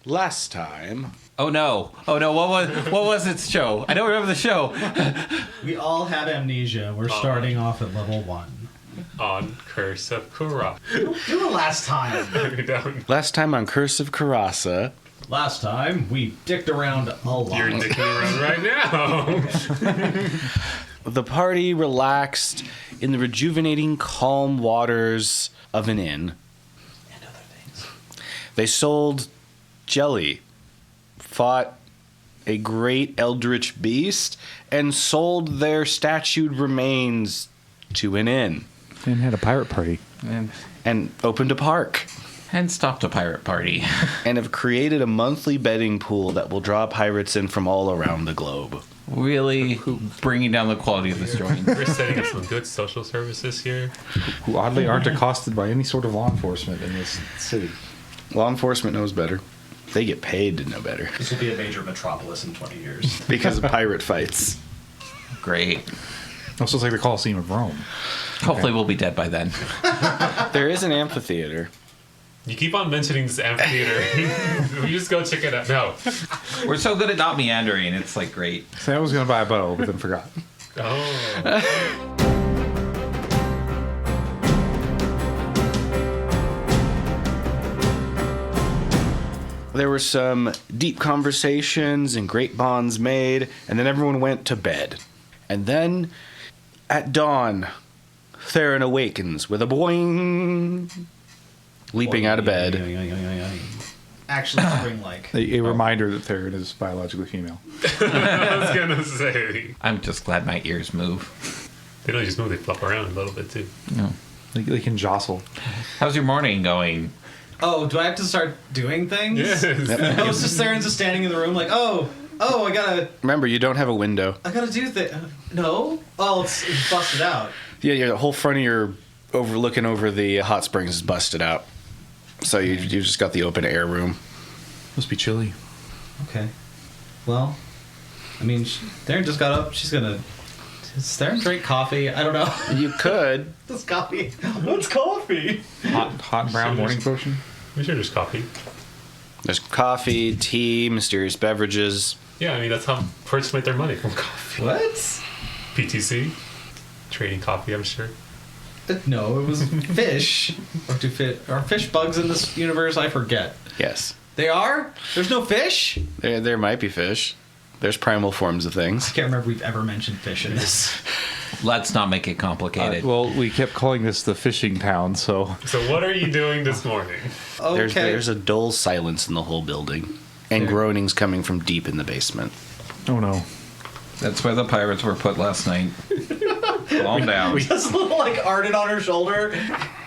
Last time. Oh no! What was its show? I don't remember the show. We all have amnesia. We're starting off at level 1. On Curse of Coeurasa. Do it last time. We don't. Last time on Curse of Coeurasa. Last time, we dicked around a lot. You're dicking around right now. The party relaxed in the rejuvenating, calm waters of an inn. And other things. They sold jelly, fought a great eldritch beast, and sold their statued remains to an inn. And had a pirate party. And opened a park. And stopped a pirate party. And have created a monthly betting pool that will draw pirates in from all around the globe. Really bringing down the quality of this joint. We're setting up some good social services here. Who oddly aren't accosted by any sort of law enforcement in this city. Law enforcement knows better. They get paid to know better. This will be a major metropolis in 20 years. Because of pirate fights. Great. Also, it's like the Colosseum of Rome. Hopefully we'll be dead by then. There is an amphitheater. You keep on mentioning this amphitheater. We just go check it out. No. We're so good at not meandering. It's like great. So I was going to buy a bow, but then forgot. Oh. There were some deep conversations and great bonds made, and then everyone went to bed. And then, at dawn, Therrin awakens with a boing, leaping out of bed. Actually, spring-like. A reminder that Therrin is biologically female. I was going to say. I'm just glad my ears move. They don't just move, they flop around a little bit too. No. They can jostle. How's your morning going? Oh, do I have to start doing things? Yes. I was just Theron's just standing in the room like, oh, I Remember, you don't have a window. gotta do things. No? Oh, it's busted out. Yeah, the whole front of your looking over the hot springs is busted out. So you just got the open air room. Must be chilly. Okay. Well, I mean, Theron just got up. She's gonna... Does Theron drink coffee? I don't know. You could. What's coffee? What's coffee? Hot brown morning potion? We should just copy. There's coffee, tea, mysterious beverages. Yeah, I mean, that's how perks make their money, from coffee. What? PTC. Trading coffee, I'm sure. No, it was fish. Are fish bugs in this universe? I forget. Yes. They are? There's no fish? There might be fish. There's primal forms of things. I can't remember if we've ever mentioned fish in this. Let's not make it complicated. Well, we kept calling this the fishing town, so... So what are you doing this morning? Okay. There's a dull silence in the whole building. And groanings coming from deep in the basement. Oh, no. That's where the pirates were put last night. Calm down. Just a little, like, Arden on her shoulder.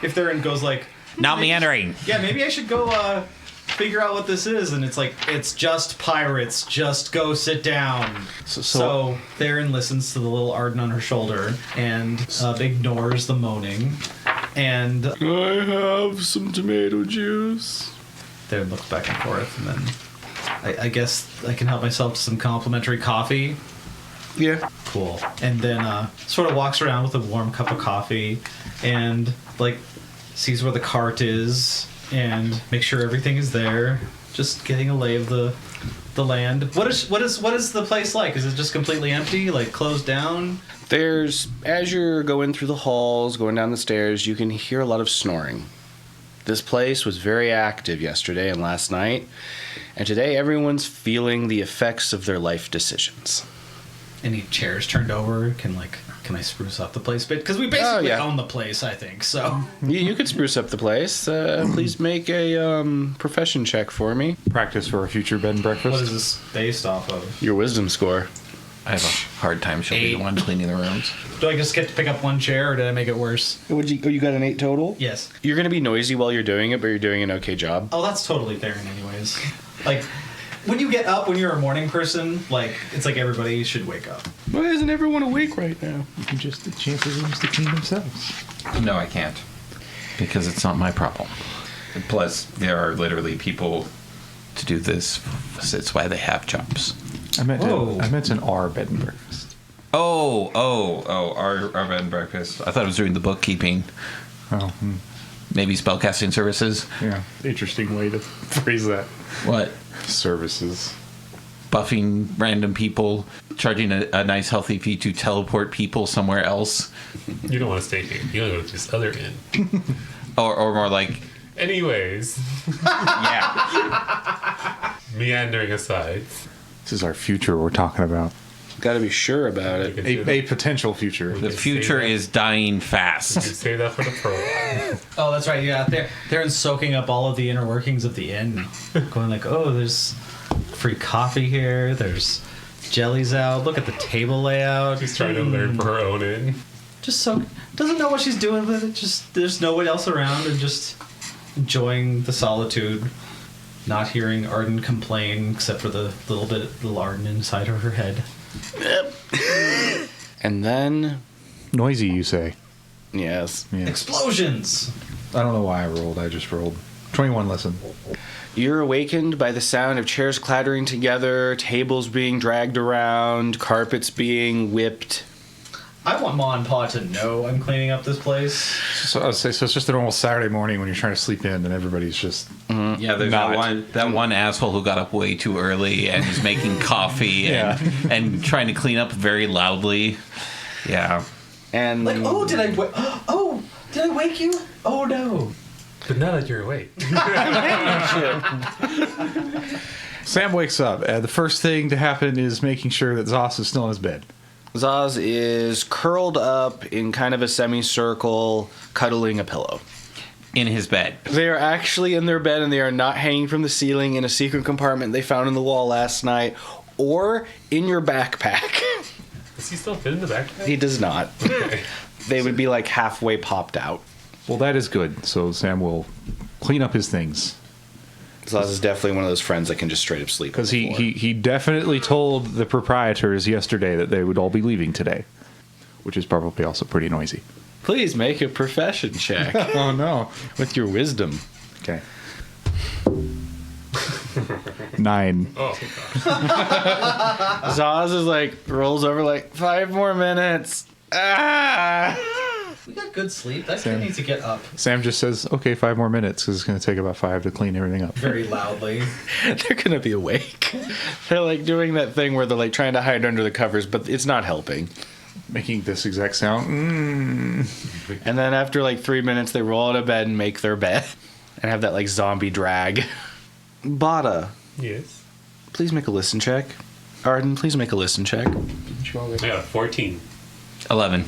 If Theron goes, like... Not meandering. Yeah, maybe I should go, figure out what this is. And it's like, it's just pirates. Just go sit down. So Theron listens to the little Arden on her shoulder and ignores the moaning. And... I have some tomato juice. Theron looks back and forth, and then... I guess I can help myself to some complimentary coffee. Yeah. Cool. And then sort of walks around with a warm cup of coffee and, like, sees where the cart is and make sure everything is there. Just getting a lay of the land. What is the place like? Is it just completely empty, like closed down? There's, as you're going through the halls, going down the stairs, you can hear a lot of snoring. This place was very active yesterday and last night, and today everyone's feeling the effects of their life decisions. Any chairs turned over? Can I spruce up the place a bit? Because we basically own the place, I think, so... You could spruce up the place. Please make a profession check for me. Practice for a future bed and breakfast. What is this based off of? Your wisdom score. I have a hard time. She'll be the one cleaning the rooms. Do I just get to pick up one chair, or did I make it worse? You got an 8 total? Yes. You're going to be noisy while you're doing it, but you're doing an okay job. Oh, that's totally Theron anyways. Like, when you get up, when you're a morning person, like, it's like everybody should wake up. Why isn't everyone awake right now? You can just the chances of to clean themselves. No, I can't. Because it's not my problem. Plus, there are literally people to do this. It's why they have jobs. I meant an R bed and breakfast. Oh, our bed and breakfast. I thought I was doing the bookkeeping. Oh, Maybe spellcasting services. yeah. Interesting way to phrase that. What? Services. Buffing random people, charging a nice healthy fee to teleport people somewhere else. You don't want to stay here. You want to go to this other inn. Or more like, Anyways, yeah. meandering aside. This is our future we're talking about. Got to be sure about it. A potential future. The future is dying You fast. say that for the prologue. Oh, that's right. Yeah, they're soaking up all of the inner workings of the inn, going like, oh, there's free coffee here. There's jellies out. Look at the table layout. She's trying to learn for her own inn. Just so doesn't know what she's doing with it. Just there's no one else around and just enjoying the solitude, not hearing Arden complain except for the little Arden inside of her head. And then, Noisy, you say? yes, Yeah. Explosions. I don't know why I rolled. I just rolled. 21 listen. you're awakened by the sound of chairs clattering together, tables being dragged around, carpets being whipped. I want Ma and Pa to know I'm cleaning up this place. So I would say, so it's just a normal Saturday morning when you're trying to sleep in and everybody's just... Yeah, there's Not. that one asshole who got up way too early and is making coffee and trying to clean up very loudly. Yeah. And Like, oh, did I wake you? Oh no. But now that you're awake. Sam wakes up. The first thing to happen is making sure that Zoss is still in his bed. Zaz is curled up in kind of a semicircle, cuddling a pillow. In his bed. They are actually in their bed and they are not hanging from the ceiling in a secret compartment they found in the wall last night or in your backpack. Does he still fit in the backpack? He does not. Okay. They would be like halfway popped out. Well, that is good. So Sam will clean up his things. Zaz is definitely one of those friends that can just straight up sleep. Because on the floor. he definitely told the proprietors yesterday that they would all be leaving today. Which is probably also pretty noisy. Please make a profession check Oh, no. with your wisdom. Okay. 9. Oh, God. Zaz is like, rolls over like, 5 more minutes. Ah! We got good sleep. That Sam. kid needs to get up Sam just says, okay, 5 more minutes because it's going to take about 5 to clean everything up. very loudly. They're gonna be awake. They're like doing that thing where they're like trying to hide under the covers, but it's not helping. Making this exact sound. And then after like 3 minutes, they roll out of bed and make their bed and have that like zombie drag. Bata, Yes. please make a listen check. Arden, please make a listen check. I got a 14. 11.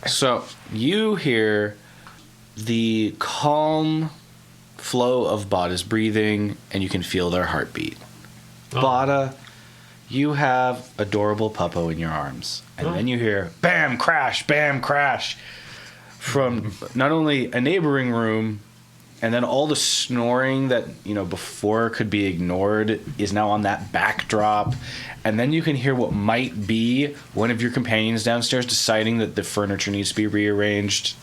So you hear the calm flow of Bata's breathing, and you can feel their heartbeat. Oh. Bata, you have adorable Puppo in your arms. And then you hear bam, crash, from not only a neighboring room, and then all the snoring that, you know, before could be ignored is now on that backdrop. And then you can hear what might be one of your companions downstairs deciding that the furniture needs to be rearranged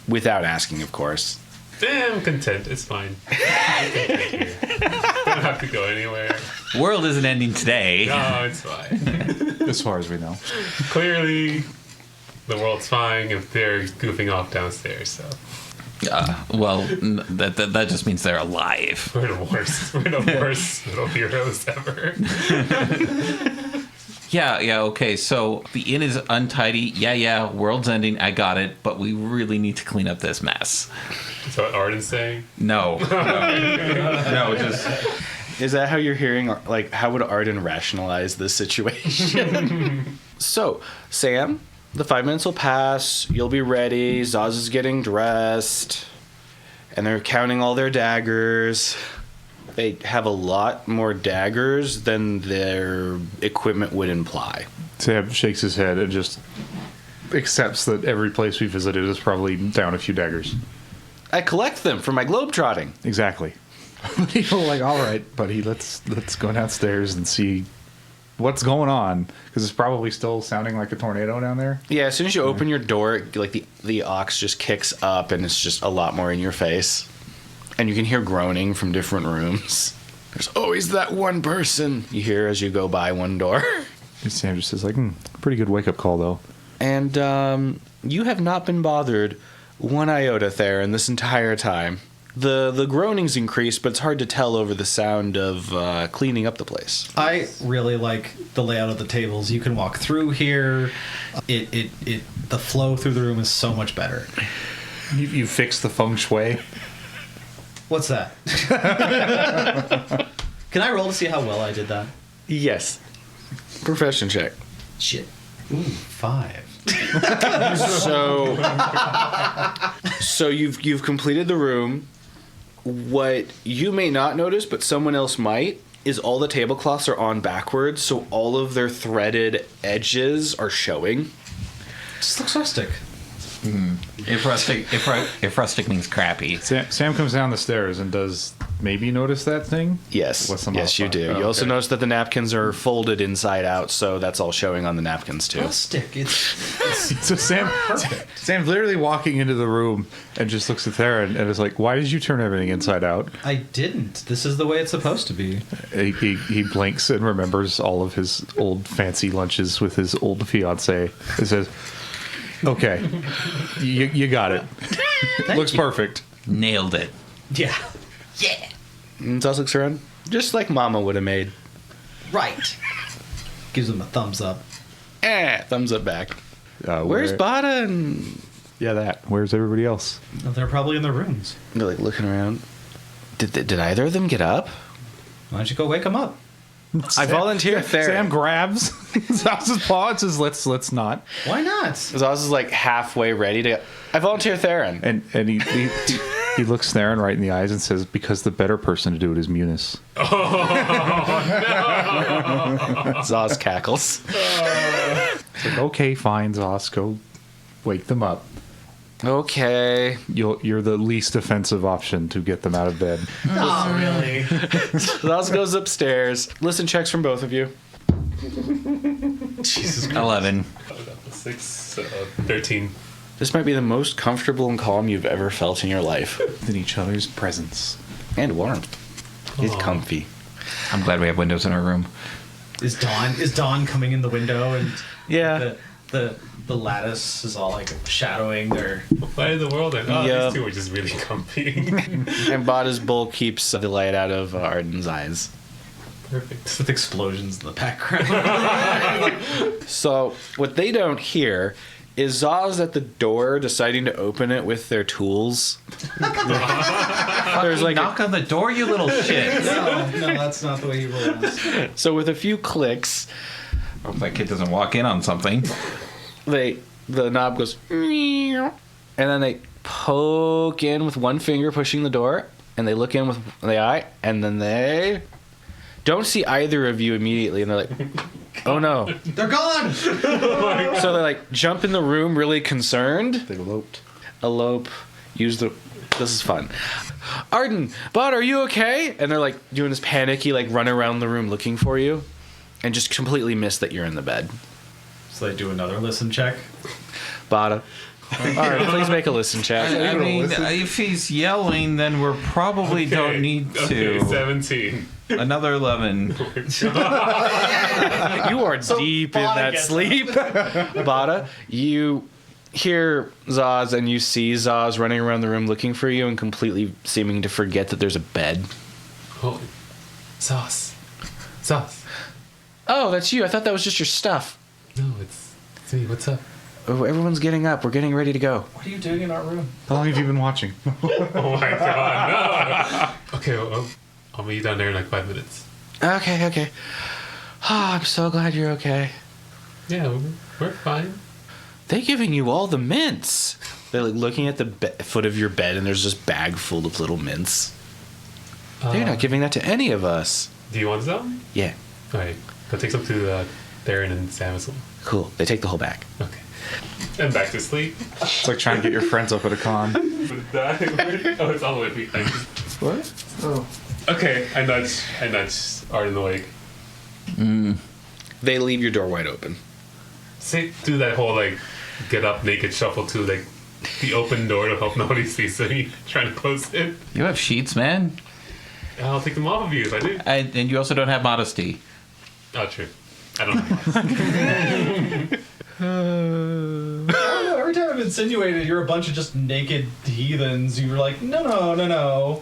without asking, of course. I'm content. It's fine. I'm content here. Don't have to go anywhere. World isn't ending today. No, it's fine. As far as we know. Clearly, the world's fine if they're goofing off downstairs. So Well, that just means they're alive. we're the worst. We're the worst little heroes ever. Yeah, okay, so the inn is untidy. Yeah, world's ending. I got it. But we really need to clean up this mess. That's what Arden's saying. No, just... Is that how you're hearing, like, how would Arden rationalize this situation? So, Sam, the 5 minutes will pass. You'll be ready. Zaz is getting dressed. And they're counting all their daggers. They have a lot more daggers than their equipment would imply. Sam shakes his head and just accepts that every place we visited is probably down a few daggers. I collect them for my globetrotting. Exactly. People are like, all right, buddy, let's go downstairs and see what's going on, because it's probably still sounding like a tornado down there. Yeah, as soon as you open your door, like the ox just kicks up and it's just a lot more in your face. And you can hear groaning from different rooms. There's always that one person you hear as you go by one door. And Sam just says, like, pretty good wake-up call, though. And you have not been bothered one iota, Therrin, this entire time. The groanings increase, but it's hard to tell over the sound of cleaning up the place. I really like the layout of the tables. You can walk through here. The flow through the room is so much better. You fixed the feng shui. What's that? Can I roll to see how well I did that? Yes. Profession check. Shit. Ooh, 5. So you've completed the room. What you may not notice, but someone else might, is all the tablecloths are on backwards, so all of their threaded edges are showing. Just looks rustic. If rustic means crappy. Sam comes down the stairs and does maybe notice that thing? Yes. What's the Yes, you modifier? do. Oh, You also okay. notice that the napkins are folded inside out, so that's all showing on the napkins too. Rustic. It's So Sam's literally walking into the room and just looks at Therrin and is like, "Why did you turn everything inside out?" I didn't. This is the way it's supposed to be. He blinks and remembers all of his old fancy lunches with his old fiance. And says, "Okay, you got it. Looks perfect." Nailed it. Yeah. And Zaz looks around, just like Mama would have made. Right. Gives him a thumbs up. Thumbs up back. Where's where- Bata and... Yeah, that. Where's everybody else? They're probably in their rooms. They're like looking around. Did either of them get up? Why don't you go wake them up? I volunteer Therrin. Sam grabs Zaz's paw and says, "Let's not." Why not? Zaz is like halfway ready to... I volunteer Therrin. And he looks Therrin right in the eyes and says, "Because the better person to do it is Meunice." Zaz cackles. It's like, "Okay, fine, Zaz, go wake them up. Okay. You're the least offensive option to get them out of bed." Not really. Zaz goes upstairs. Listen checks from both of you. Jesus Christ. 11. 6, 13. This might be the most comfortable and calm you've ever felt in your life. In each other's presence. And warmth. He's Aw. comfy. I'm glad we have windows in our room. Is Dawn coming in the window and Yeah. the lattice is all like shadowing their Why in the world? Yeah. These two are just really comfy. And Bada's bowl keeps the light out of Arden's eyes. Perfect. with explosions in the background. So what they don't hear is Zaz at the door deciding to open it with their tools. There's like Knock on the door, you little shit. no, that's not the way he rolls. so with a few clicks, Hope that kid doesn't walk in on something. the knob goes meow, and then they poke in with one finger pushing the door, and they look in with the eye, and then they don't see either of you immediately, and they're like, oh no. They're gone. So they like jump in the room really concerned. They eloped. Elope, use the... This is fun. Arden, Bot, are you okay? And they're like doing this panicky like run around the room looking for you, and just completely miss that you're in the bed. So they do another listen check. Bada. All right, please make a listen check. I mean, if he's yelling, then we're probably don't need to. Okay, 17. Another 11. You are deep in Bada that gets sleep. Bada, you hear Zaz and you see Zaz running around the room looking for you and completely seeming to forget that there's a bed. Oh, sauce. Sauce. Oh, that's you. I thought that was just your stuff. No, it's me. What's up? Oh, everyone's getting up. We're getting ready to go. What are you doing in our room? How long have you been watching? Oh my god, no. Okay, well, I'll meet you down there in like 5 minutes. Okay. Oh, I'm so glad you're okay. Yeah, we're fine. They're giving you all the mints. They're like looking at the foot of your bed, and there's this bag full of little mints. They're not giving that to any of us. Do you want some? Yeah, Alright, go take some to Therrin and Sam as well. cool. They take the whole bag. Okay. And back to sleep. It's like trying to get your friends up at a con. With that, oh, it's all the way to me. Thank you. What? Oh. Okay, I nudge Arden awake. They leave your door wide open. Say, do that whole like get up naked shuffle to like the open door to help nobody see. So you trying to close it. You have sheets, man. I'll take them off of you if I do. And you also don't have modesty. Oh, true. I don't know. Every time insinuated you're a bunch of just naked heathens. You were like, no.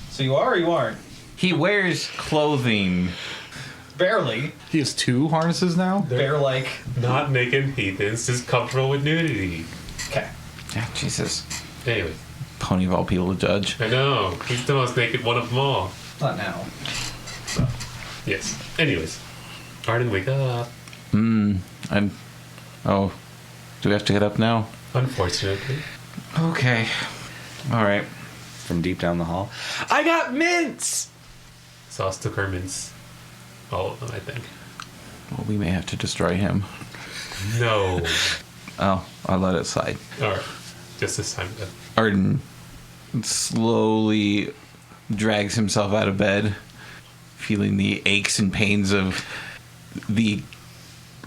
So you are or you aren't? He wears clothing. Barely. He has 2 harnesses now? Bear-like. Not naked heathens, just comfortable with nudity. Okay. Yeah, Jesus. Anyway, Pony of all people to judge. I know. He's the most naked one of them all. Not now. So, yes. Anyways. Arden, wake up. Oh, do we have to get up now? Unfortunately. Okay. All right. From deep down the hall. I got mints! Sauce took our mints. All of them, I think. Well, we may have to destroy him. No. Oh, I'll let it slide. Alright. Just this time then. Arden slowly drags himself out of bed, feeling the aches and pains of the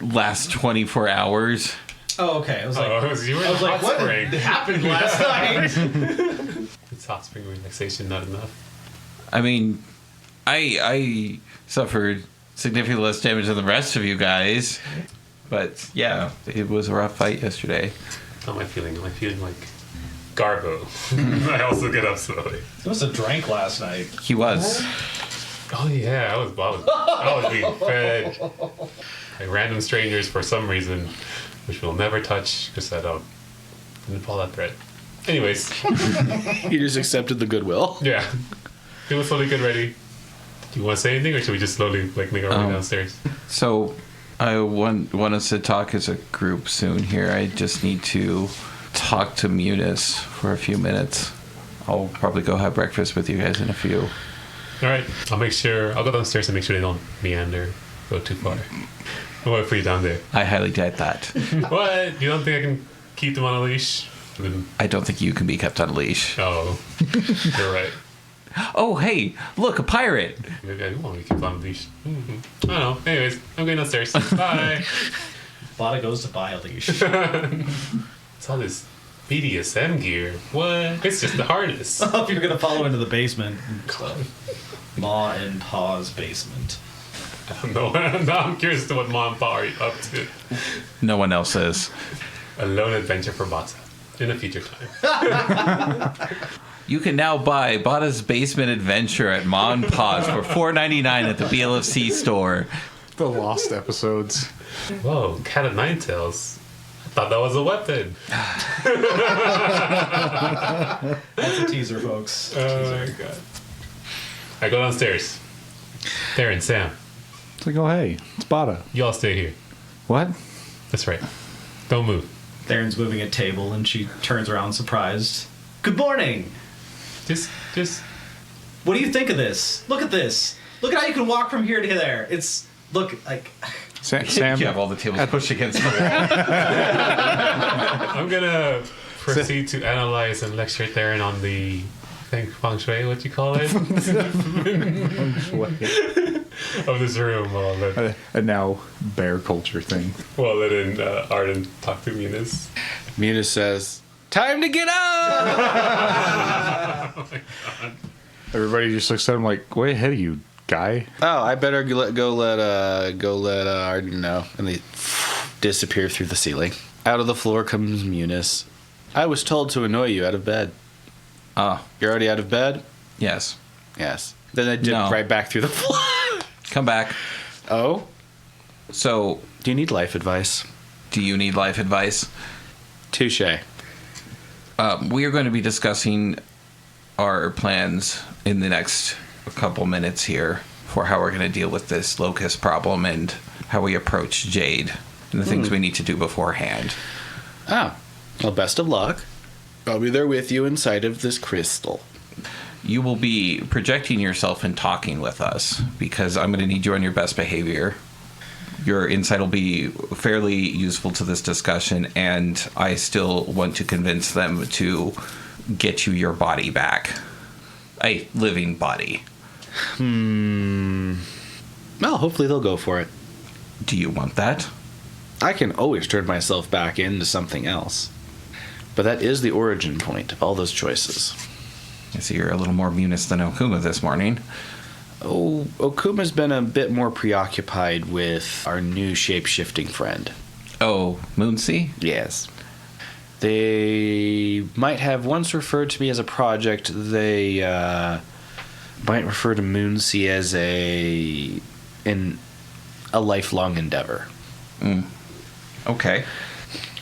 last 24 hours. Oh, okay. I was like, you were in I was like, hot what spring. happened last night? It's hot spring relaxation not enough. I mean, I suffered significantly less damage than the rest of you guys. But yeah, it was a rough fight yesterday. How am I feeling? Am I feeling like Garbo? I also get up slowly. You must have drank last night. He was. Oh yeah, I was being fed by random strangers for some reason, which we'll never touch because I didn't follow that thread. Anyways, He just accepted the goodwill. yeah, it was slowly get ready. Do you want to say anything, or should we just slowly make our way downstairs? So I want us to talk as a group soon here. I just need to talk to Meunice for a few minutes. I'll probably go have breakfast with you guys in a few. All right, I'll go downstairs and make sure they don't meander, go too far. I'll wait for you down there. I highly doubt that. What? You don't think I can keep them on a leash? Then, I don't think you can be kept on a leash. oh, you're right. Oh, hey, look, a pirate. Maybe I do want to keep them on a leash. I don't know. Anyways, I'm going downstairs. Bye. Bata goes to buy a leash. It's all this BDSM gear. What? It's just the harness. If you're gonna follow into the basement, Ma and Pa's basement. No, now I'm curious as to what Mom and Pa are up to. No one else is. A lone adventure for Bata in a future time. You can now buy Bata's Basement Adventure at Ma and Pa's for $4.99 at the BLFC store. The lost episodes. Whoa, cat of nine tails. I thought that was a weapon. That's a teaser, folks. Oh my god. I go downstairs. Therrin, Sam, It's like, oh, hey, it's Bata. you all stay here. What? That's right. Don't move. Theron's moving a table, and she turns around surprised. Good morning. Just What do you think of this? Look at this. Look at how you can walk from here to there. Look like. Sam, You have all the tables pushed against the wall. I'm gonna proceed to analyze and lecture Therrin on the feng shui, what you call it? Of this room. a now bear culture thing. Well, then Arden talk to Meunice. Meunice says, "Time to get up!" Oh my god. Everybody just looks at him like, way ahead of you, guy. Oh, I better go let Arden know. And they disappear through the ceiling. Out of the floor comes Meunice. I was told to annoy you out of bed. You're already out of bed? Yes. Yes. Then I dip No. right back through the floor. Come back. Oh? So, Do you need life advice? do you need life advice? Touche. We are going to be discussing our plans in the next couple minutes here for how we're going to deal with this Locus problem and how we approach Jade and the things we need to do beforehand. Oh. Well, best of luck. I'll be there with you inside of this crystal. You will be projecting yourself and talking with us because I'm going to need you on your best behavior. Your insight will be fairly useful to this discussion, and I still want to convince them to get you your body back. A living body. Well, hopefully they'll go for it. Do you want that? I can always turn myself back into something else. But that is the origin point of all those choices. I see you're a little more Meunice than Okuma this morning. Oh, Okuma's been a bit more preoccupied with our new shape-shifting friend. Oh, Moonsea? Yes. They might have once referred to me as a project. They might refer to Moonsea as a lifelong endeavor. Okay.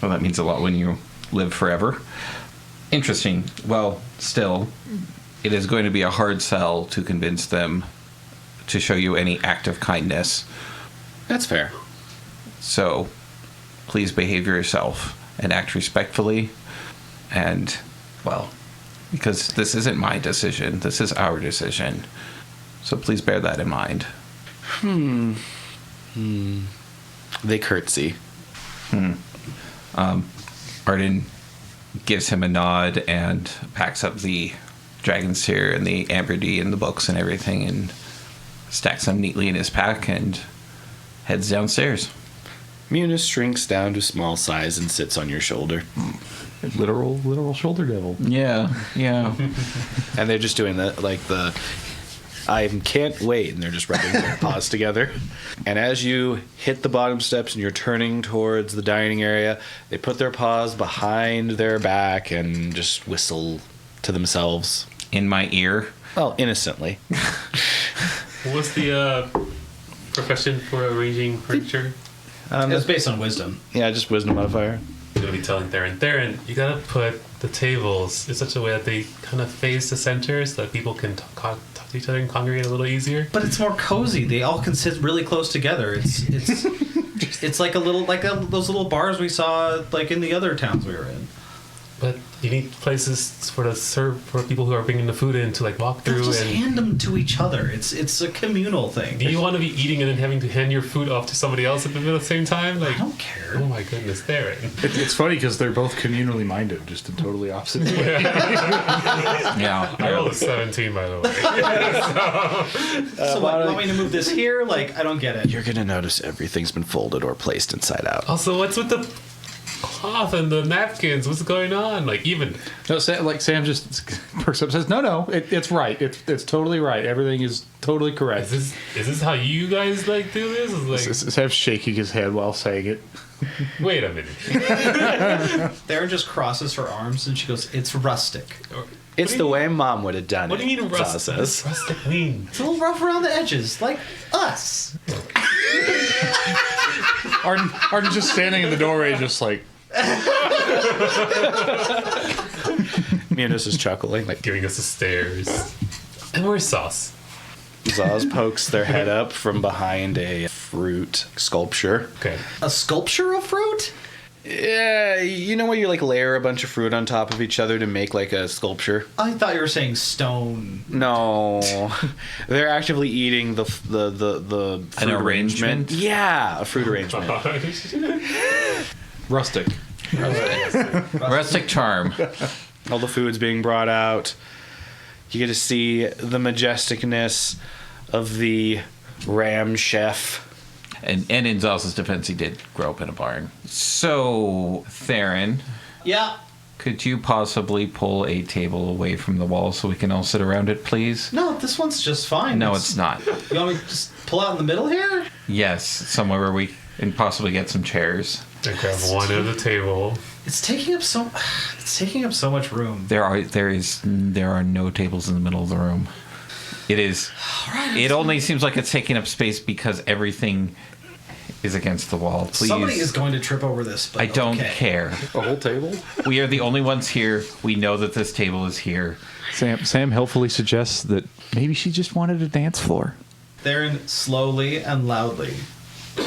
Well, that means a lot when you live forever. Interesting. Well, still, it is going to be a hard sell to convince them to show you any act of kindness. That's fair. So, please behave yourself and act respectfully. And, well, because this isn't my decision, this is our decision. So please bear that in mind. They curtsy. Arden gives him a nod and packs up the dragon's tear and the amberdy and the books and everything and stacks them neatly in his pack and heads downstairs. Meunice shrinks down to small size and sits on your shoulder. Literal shoulder devil. Yeah. And they're just doing the I can't wait, and they're just rubbing their paws together. And as you hit the bottom steps and you're turning towards the dining area, they put their paws behind their back and just whistle to themselves. In my ear. Well, innocently. What's the profession for arranging furniture? It was based on wisdom. Yeah, just wisdom modifier. I'm gonna be telling Therrin, you gotta put the tables in such a way that they kind of face the center so that people can talk to each other and congregate a little easier. But it's more cozy. They all can sit really close together. It's like those little bars we saw like in the other towns we were in. But you need places for people who are bringing the food in to like walk through They'll just and. hand them to each other. It's a communal thing. Do you want to be eating and then having to hand your food off to somebody else at the same time? Like, I don't care. oh my goodness, Therrin. It's funny because they're both communally minded, just in totally opposite ways. Yeah. I rolled a 17, by the way. So what, you want me to move this here? Like, I don't get it. You're going to notice everything's been folded or placed inside out. Also, what's with the cloth and the napkins? What's going on? Like, even No, Sam just perks up and says, no, it's right. It's totally right. Everything is totally correct. is this how you guys like do this? It's like, Sam's shaking his head while saying it. wait a minute. Therrin just crosses her arms and she goes, "It's rustic." It's the way Mom would have done What it. do you mean Zaza rustic? says. Rustic mean? It's a little rough around the edges, like us. Arden's just standing in the doorway, just like. Meunice is chuckling. Like, Giving us the stares. And where's Sauce? Zaz pokes their head up from behind a fruit sculpture. Okay. A sculpture of fruit? Yeah, you know where you like layer a bunch of fruit on top of each other to make like a sculpture? I thought you were saying stone. No, they're actively eating the fruit An arrangement? Yeah, a fruit arrangement. Rustic. Rustic charm. All the food's being brought out. You get to see the majesticness of the ram chef. And in Zal's defense, he did grow up in a barn. So, Therrin, Yeah. could you possibly pull a table away from the wall so we can all sit around it, please? No, this one's just fine. No, it's not. You want me to just pull out in the middle here? Yes, somewhere where we can possibly get some chairs. I grab one at the table. It's taking up so much room. There are no tables in the middle of the room. It only seems like it's taking up space because everything is against the wall. Please. Somebody is going to trip over this, but I don't okay. care. A whole table? We are the only ones here. We know that this table is here. Sam helpfully suggests that maybe she just wanted a dance floor. Therrin slowly and loudly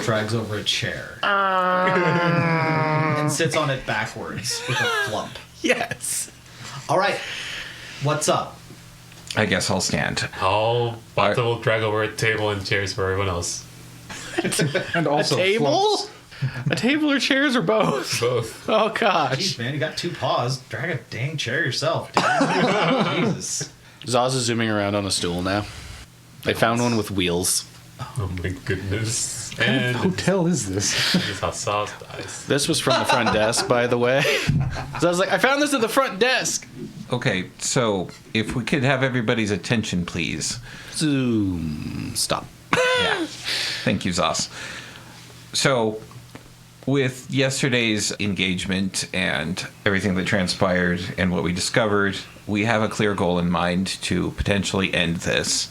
drags over a chair and sits on it backwards with a flump. Yes. All right, what's up? I guess I'll stand. Bata will drag over a table and chairs for everyone else. And also A table? flumps. A table or chairs or both? Both. Oh gosh. Jeez, man, you got 2 paws. Drag a dang chair yourself, dude. Jesus. Zaz is zooming around on a stool now. They found one with wheels. Oh my goodness. What kind of And hotel is this? this is how Sauce dies. This was from the front desk, by the way. So I was like, I found this at the front desk. Okay, so if we could have everybody's attention, please. Zoom. Stop. Yeah. Thank you, Zos. So, With yesterday's engagement and everything that transpired and what we discovered, we have a clear goal in mind to potentially end this.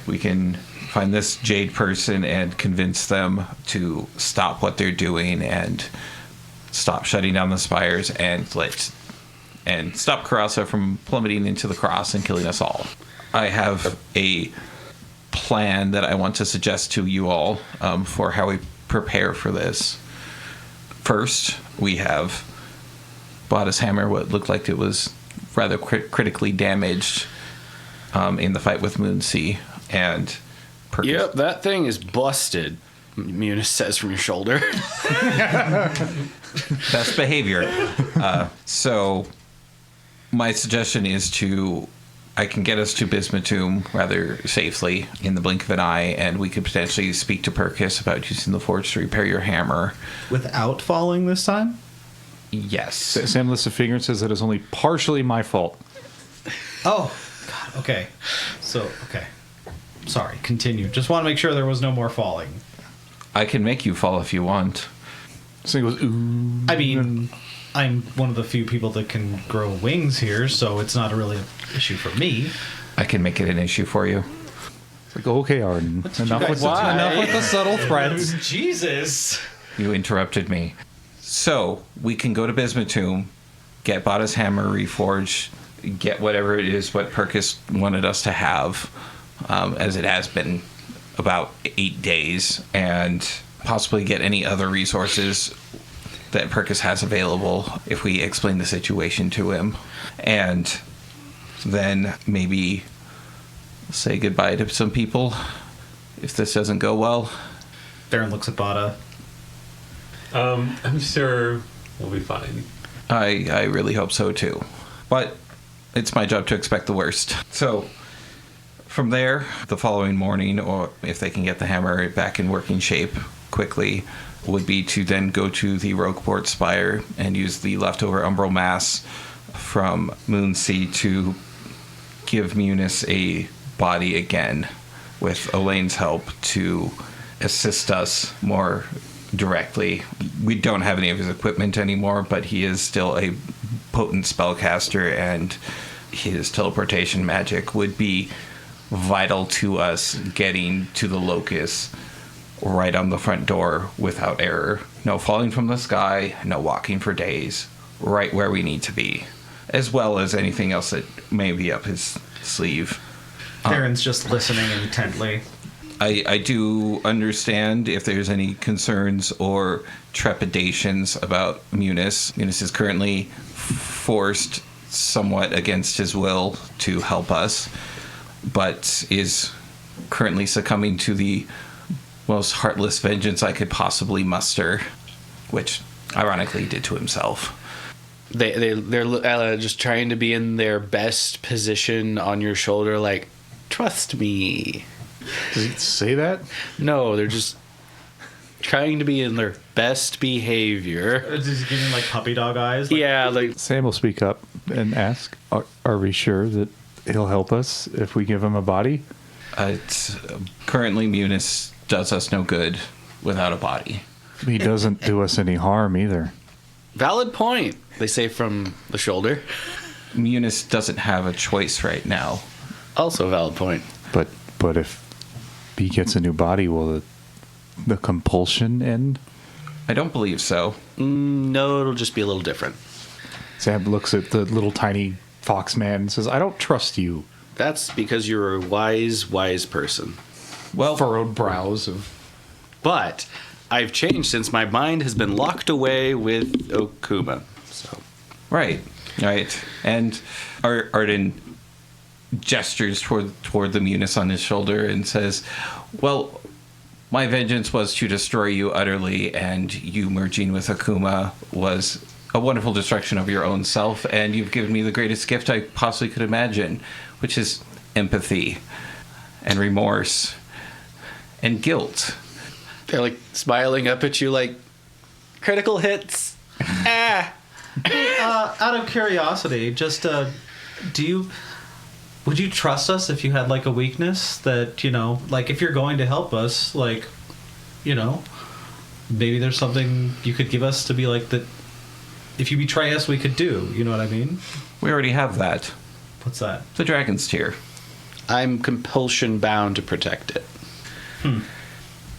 We can find this Jade person and convince them to stop what they're doing and stop shutting down the spires and stop Coeurasa from plummeting into the cross and killing us all. I have a plan that I want to suggest to you all for how we prepare for this. First, we have Bata's hammer, what looked like it was rather critically damaged in the fight with Meunice and Marcus. Yep, that thing is busted, Meunice says from your shoulder. Best behavior. So my suggestion is I can get us to Bisemutum rather safely in the blink of an eye, and we could potentially speak to Marcus about using the forge to repair your hammer. Without falling this time? Yes. Sam lifts a finger and says that it's only partially my fault. Oh, God, okay. So, okay. Sorry, continue. Just want to make sure there was no more falling. I can make you fall if you want. So he goes, ooh. I mean, I'm one of the few people that can grow wings here, so it's not really an issue for me. I can make it an issue for you. It's like, okay, Arden. Enough with the subtle threats. Jesus. You interrupted me. So, we can go to Bisemutum, get Bata's hammer reforged, get whatever it is what Marcus wanted us to have, as it has been about 8 days, and possibly get any other resources that Marcus has available if we explain the situation to him. And then maybe say goodbye to some people if this doesn't go well. Therrin looks at Bata. I'm sure we'll be fine. I really hope so too. But it's my job to expect the worst. So from there, the following morning, or if they can get the hammer back in working shape quickly, would be to then go to the Roqueport spire and use the leftover umbral mass from Meunice to give Meunice a body again, with Elaine's help to assist us more directly. We don't have any of his equipment anymore, but he is still a potent spellcaster, and his teleportation magic would be vital to us getting to the Locus right on the front door without error. No falling from the sky, no walking for days, right where we need to be, as well as anything else that may be up his sleeve. Therrin's just listening intently. I do understand if there's any concerns or trepidations about Meunice. Meunice is currently forced somewhat against his will to help us, but is currently succumbing to the most heartless vengeance I could possibly muster, which ironically he did to himself. They're just trying to be in their best position on your shoulder, like, trust me. Does he say that? No, they're just trying to be in their best behavior. Is he giving like puppy dog eyes? Like, Yeah, like, Sam will speak up and ask, are we sure that he'll help us if we give him a body? It's currently Meunice does us no good without a body. He doesn't do us any harm either. valid point, they say from the shoulder. Meunice doesn't have a choice right now. Also a valid point. But if he gets a new body, will the compulsion end? I don't believe so. No, it'll just be a little different. Sam looks at the little tiny fox man and says, I don't trust you. That's because you're a wise person. Well, Furrowed brows of... But I've changed since my mind has been locked away with Okuma. So right. And Arden gestures toward the Meunice on his shoulder and says, well, my vengeance was to destroy you utterly, and you merging with Okuma was a wonderful destruction of your own self, and you've given me the greatest gift I possibly could imagine, which is empathy and remorse and guilt. they're like smiling up at you like critical hits. Out of curiosity, just would you trust us if you had like a weakness that, like if you're going to help us, like, maybe there's something you could give us to be like that. If you betray us, we could do. You know what I mean? We already have that. What's that? The dragon's tear. I'm compulsion bound to protect it.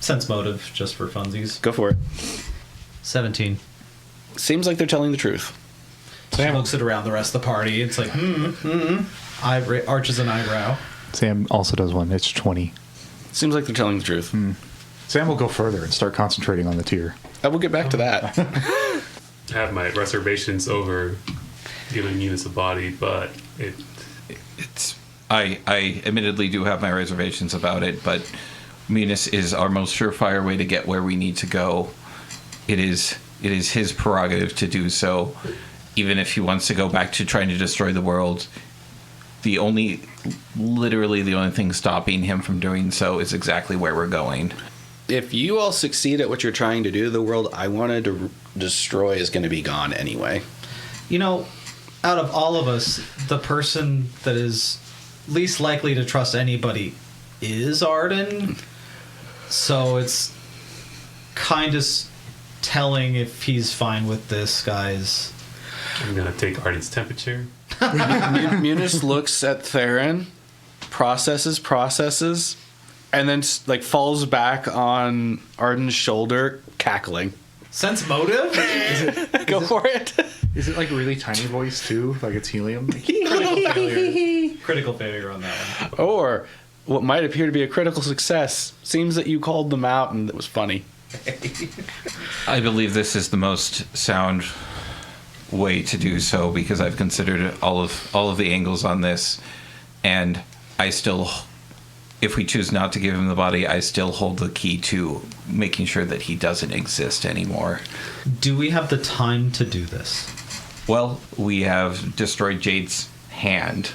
Sense motive, just for funsies. Go for it. 17. Seems like they're telling the truth. Sam looks it around the rest of the party. It's like, arches an eyebrow. Sam also does one. It's 20. Seems like they're telling the truth. Sam will go further and start concentrating on the tier. I will get back to that. I have my reservations over giving Meunice a body, but I admittedly do have my reservations about it, but Meunice is our most surefire way to get where we need to go. It is his prerogative to do so, even if he wants to go back to trying to destroy the world. Literally the only thing stopping him from doing so is exactly where we're going. If you all succeed at what you're trying to do, the world I wanted to destroy is going to be gone anyway. You know, out of all of us, the person that is least likely to trust anybody is Arden. So it's kind of telling if he's fine with this, guys. I'm going to take Arden's temperature. Meunice looks at Therrin, processes, and then like falls back on Arden's shoulder, cackling. Sense motive? Go for it. Is it like really tiny voice too? Like it's helium? Critical failure. Critical failure on that one. Or what might appear to be a critical success. Seems that you called them out and it was funny. I believe this is the most sound way to do so because I've considered all of the angles on this, and I still, if we choose not to give him the body, I still hold the key to making sure that he doesn't exist anymore. Do we have the time to do this? Well, we have destroyed Jade's hand.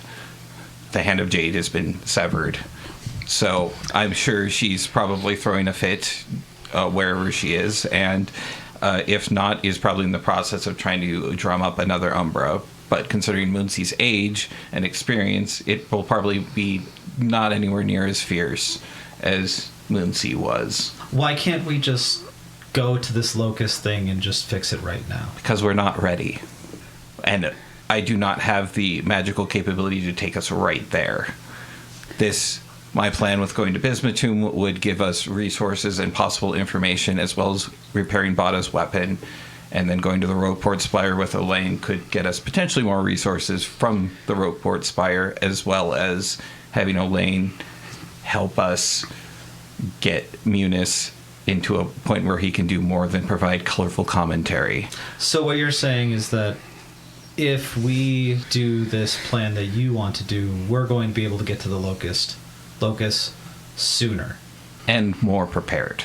The hand of Jade has been severed, so I'm sure she's probably throwing a fit wherever she is, and if not, is probably in the process of trying to drum up another Umbra. But considering Moonsie's age and experience, it will probably be not anywhere near as fierce as Moonsie was. Why can't we just go to this Locus thing and just fix it right now? Because we're not ready. And I do not have the magical capability to take us right there. My plan with going to Bisemutum would give us resources and possible information, as well as repairing Bata's weapon, and then going to the Roqueport Spire with Elaine could get us potentially more resources from the Roqueport Spire, as well as having Elaine help us get Meunice into a point where he can do more than provide colorful commentary. So what you're saying is that if we do this plan that you want to do, we're going to be able to get to the Locus sooner. And more prepared.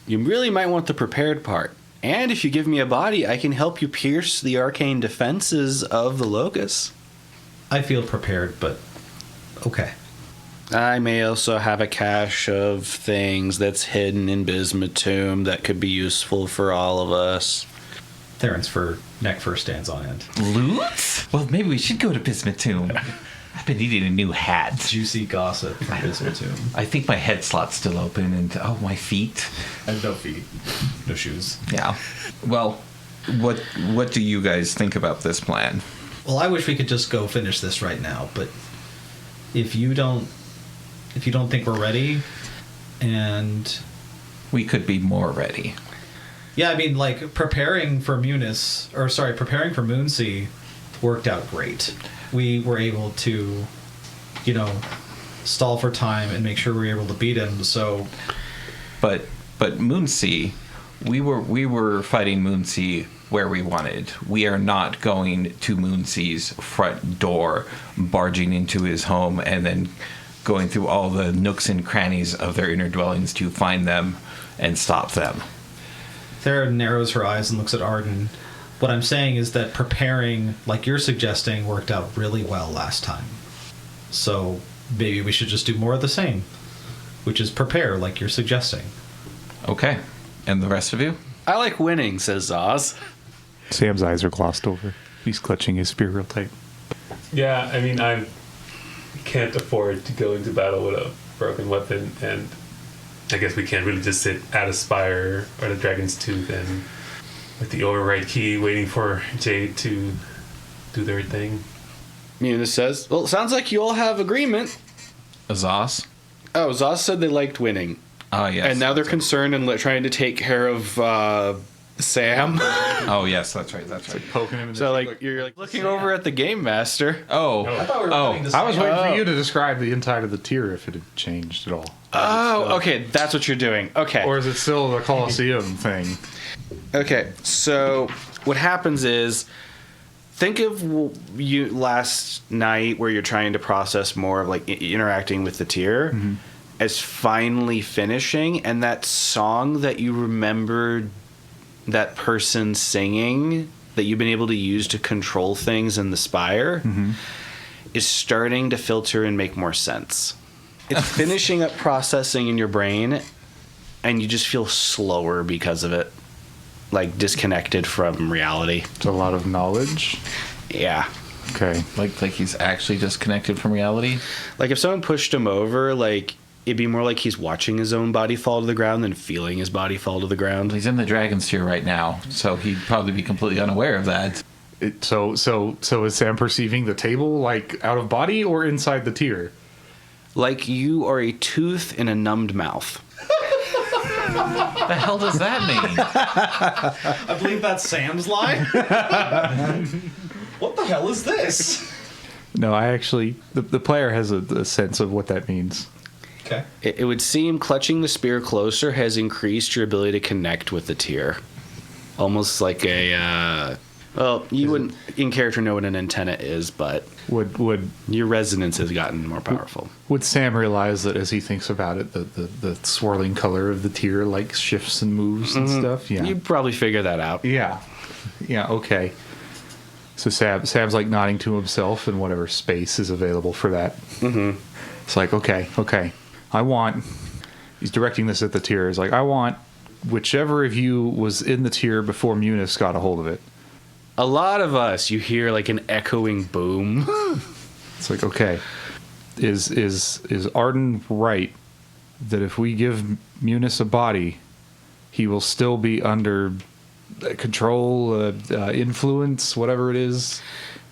You really might want the prepared part. And if you give me a body, I can help you pierce the arcane defenses of the Locus. I feel prepared, but okay. I may also have a cache of things that's hidden in Bisemutum that could be useful for all of us. Therrin's neck first stands on end. Loot? Well, maybe we should go to Bisemutum. I've been needing a new hat. Juicy gossip from Bisemutum. I think my head slot's still open, and my feet. I have no feet, no shoes. Yeah. Well, what do you guys think about this plan? Well, I wish we could just go finish this right now, but if you don't think we're ready, and We could be more ready. yeah, I mean, like preparing for Moonsie worked out great. We were able to, stall for time and make sure we were able to beat him. So, But Moonsea, we were fighting Moonsea where we wanted. We are not going to Moonsea's front door, barging into his home, and then going through all the nooks and crannies of their inner dwellings to find them and stop them. Therrin narrows her eyes and looks at Arden. What I'm saying is that preparing, like you're suggesting, worked out really well last time. So maybe we should just do more of the same, which is prepare, like you're suggesting. Okay. And the rest of you? I like winning, says Oz. Sam's eyes are glossed over. He's clutching his spear real tight. Yeah, I mean, I can't afford to go into battle with a broken weapon, and I guess we can't really just sit at a spire or the Dragon's Tooth and with the override key waiting for Jade to do their thing. Meunice says, well, it sounds like you all have agreement. Azaz? Oh, Zos said they liked winning. Oh, yes. And now they're concerned and trying to take care of Sam. Oh, yes, that's right. Poking him in the So, cheek, like, you're like looking over at the game master. Oh. I thought we were Oh. putting the I was waiting Oh. for you to describe the inside of the tier if it had changed at all. Oh, okay. That's what you're doing. Okay. Or is it still the Colosseum thing? Okay, so what happens is, think of you last night where you're trying to process more of like interacting with the tier as finally finishing, and that song that you remembered that person singing that you've been able to use to control things in the spire is starting to filter and make more sense. It's finishing up processing in your brain, and you just feel slower because of it. Like disconnected from reality. It's a lot of knowledge. Yeah. Okay. Like he's actually disconnected from reality? Like if someone pushed him over, like it'd be more like he's watching his own body fall to the ground than feeling his body fall to the ground. He's in the Dragon's Tier right now, so he'd probably be completely unaware of that. So is Sam perceiving the table like out of body or inside the tier? Like you are a tooth in a numbed mouth. What the hell does that mean? I believe that's Sam's line. What the hell is this? No, I actually the player has a sense of what that means. Okay. It would seem clutching the spear closer has increased your ability to connect with the tier. Almost like a well, you wouldn't in character know what an antenna is, but Would your resonance has gotten more powerful. would Sam realize that as he thinks about it, the swirling color of the tier like shifts and moves and stuff? Yeah. You'd probably figure that out. Yeah. Yeah, okay. So Sam's like nodding to himself in whatever space is available for that. Mm-hmm. It's like, okay. He's directing this at the tier. He's like, I want whichever of you was in the tier before Meunice got a hold of it. A lot of us, you hear like an echoing boom. It's like, okay, is Arden right that if we give Meunice a body, he will still be under control, influence, whatever it is?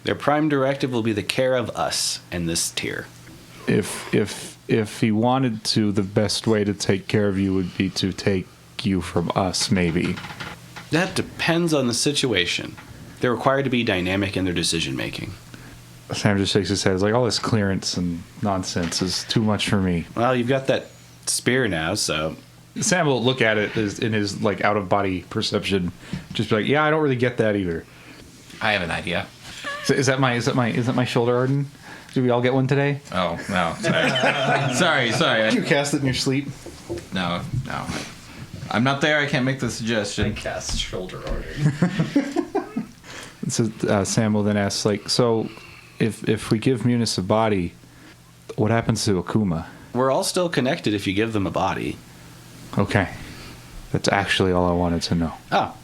Their prime directive will be the care of us and this tier. If he wanted to, the best way to take care of you would be to take you from us, maybe. That depends on the situation. They're required to be dynamic in their decision making. Sam just shakes his head. He's like, all this clearance and nonsense is too much for me. Well, you've got that spear now, so Sam will look at it in his like out of body perception, just be like, yeah, I don't really get that either. I have an idea. So is that my shoulder, Arden? Did we all get one today? Oh, no. Sorry. Did you cast it in your sleep? No. I'm not there. I can't make the suggestion. Cast shoulder order. So Sam will then ask, like, so if we give Meunice a body, what happens to Akuma? we're all still connected if you give them a body. Okay. That's actually all I wanted to know. Oh.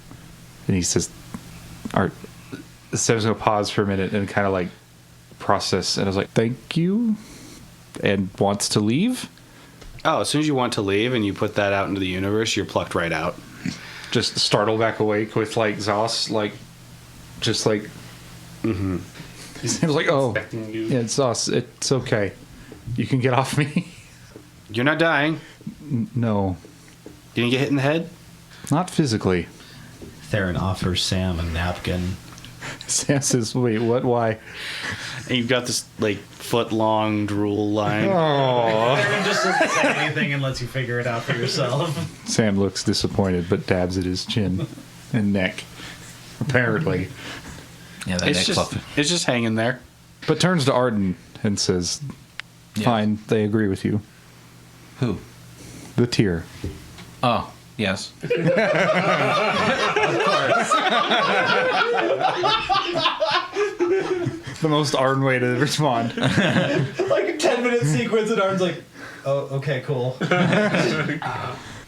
And he says, Sam's going to pause for a minute and kind of like process. And I was like, thank you. And wants to leave. Oh, as soon as you want to leave and you put that out into the universe, you're plucked right out. Just startle back awake with like Zos, like, just like, Mm-hmm. he was like, oh, Expecting you. yeah, it's Zos. It's okay. You can get off me. You're not dying. No, You didn't get hit in the head? not physically. Therrin offers Sam a napkin. Sam says, wait, what? Why? And you've got this, like, foot-long drool line. Oh. Therrin just doesn't say anything and lets you figure it out for yourself. Sam looks disappointed, but dabs at his chin and neck, apparently. Yeah, that It's just hanging there. But turns to Arden and says, fine, they agree with you. Who? The tier. Oh, yes. The most Arden way to respond. Like a 10-minute sequence and Arden's like, oh, okay, cool.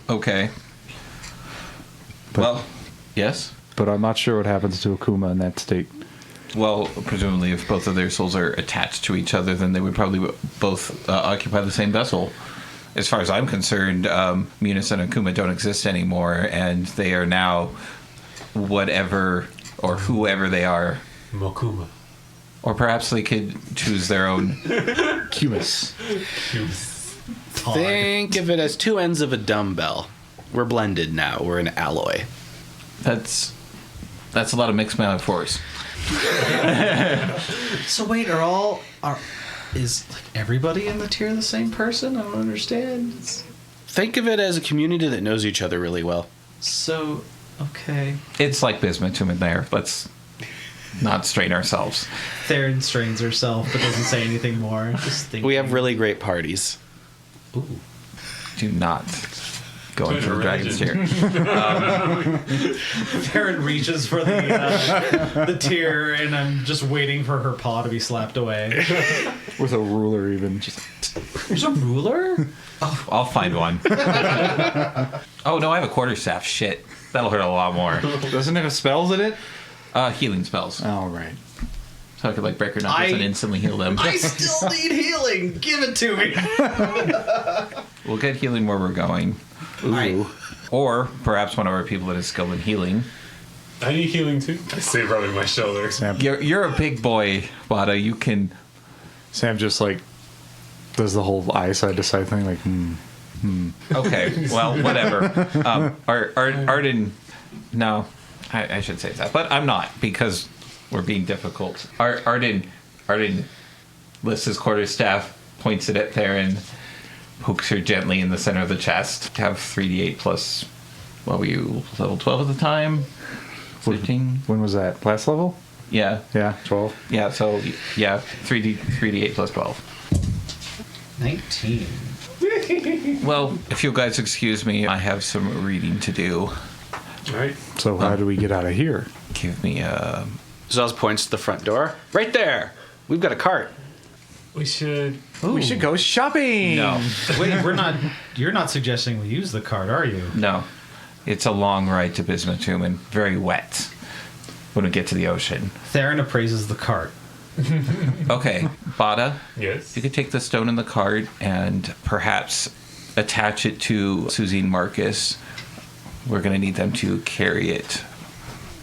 Okay. But- Well, yes. But I'm not sure what happens to Akuma in that state. Well, presumably, if both of their souls are attached to each other, then they would probably both occupy the same vessel. as far as I'm concerned, Meunice and Akuma don't exist anymore, and they are now whatever or whoever they are. Mokuma. Or perhaps they could choose their own. Cumus. Think of it as two ends of a dumbbell. We're blended now. We're an alloy. That's a lot of mixed metaphors. So wait, is like everybody in the tier the same person? I don't understand. Think of it as a community that knows each other really well. So, okay. It's like Bisemutum in there. Let's not strain ourselves. Therrin strains herself but doesn't say anything more. Just thinking. We have really great parties. Ooh. Do not go into the dragon's tier. Therrin reaches for the tier, and I'm just waiting for her paw to be slapped away. With a ruler, even. There's a ruler? I'll find one. Oh, no, I have a quarterstaff. Shit. That'll hurt a lot more. Doesn't it have spells in it? Healing spells. All right. So I could, like, break her knuckles and instantly heal them. I still need healing. Give it to me. We'll get healing where we're going. Ooh. Or perhaps one of our people that is skilled in healing. I need healing too. I say rubbing my shoulder. Sam You're a big boy, Bata. You can... just, like, does the whole eye side to side thing, like, Okay, well, whatever. Arden... No, I should say that. But I'm not, because we're being difficult. Arden lifts his quarterstaff, points it at Therrin, hooks her gently in the center of the chest. Have 3d8 plus... What were you, level 12 at the time? 15? When was that? Last level? Yeah. Yeah, 12. Yeah, so, yeah, 3d8 plus 12. 19. Well, if you guys excuse me, I have some reading to do. All right. So how do we get out of here? Give me a... Zaz points to the front door. Right there. We've got a cart. We should. We should go shopping! No. Wait, you're not suggesting we use the card, are you? No. It's a long ride to Bisemutum and very wet when we get to the ocean. Therrin appraises the cart. Okay, Bata, Yes. you could take the stone in the cart and perhaps attach it to Suzie and Marcus. We're going to need them to carry it.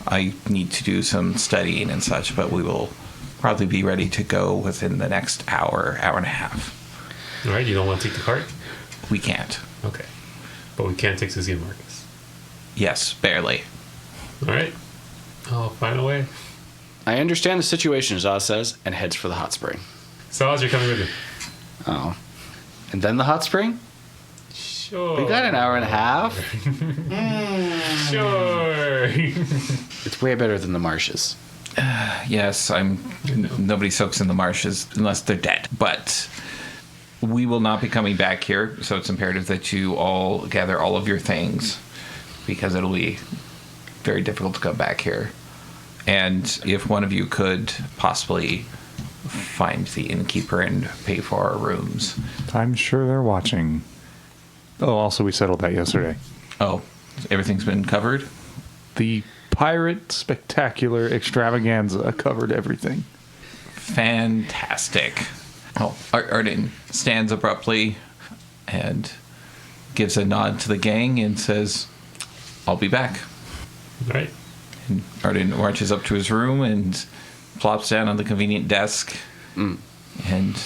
I need to do some studying and such, but we will probably be ready to go within the next hour and a half. All right. You don't want to take the cart? We can't. Okay. But we can take Suzie and Marcus. Yes, barely. All right. I'll find a way. I understand the situation, Zaz says, and heads for the hot spring. So, you're coming with me? Oh. And then the hot spring? Sure. We got an hour and a half. Sure. It's way better than the marshes. Yes, nobody soaks in the marshes unless they're dead. But we will not be coming back here, so it's imperative that you all gather all of your things, because it'll be very difficult to come back here. And if one of you could possibly find the innkeeper and pay for our rooms. I'm sure they're watching. Oh, also, we settled that yesterday. Oh, everything's been covered? The Pirate Spectacular Extravaganza covered everything. Fantastic. Oh, Arden stands abruptly and gives a nod to the gang and says, I'll be back. All right. And Arden marches up to his room and plops down on the convenient desk and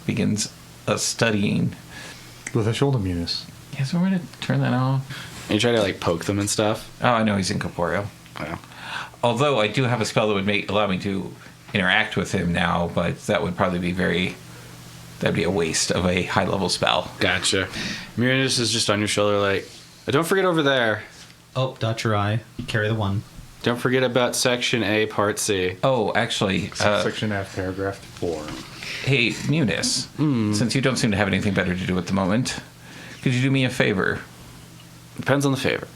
begins studying. With a shoulder munis. Yeah, so we're going to turn that off. And you try to, like, poke them and stuff. Oh, I know he's incorporeal. Yeah. Although I do have a spell that would allow me to interact with him now, but that would probably be that'd be a waste of a high-level spell. Gotcha. Menunice is just on your shoulder like, don't forget over there. Oh, dot your eye. Carry the one. Don't forget about Section A, Part C. Oh, actually, Section F, paragraph 4. hey, Meunice, since you don't seem to have anything better to do at the moment, could you do me a favor? Depends on the favor.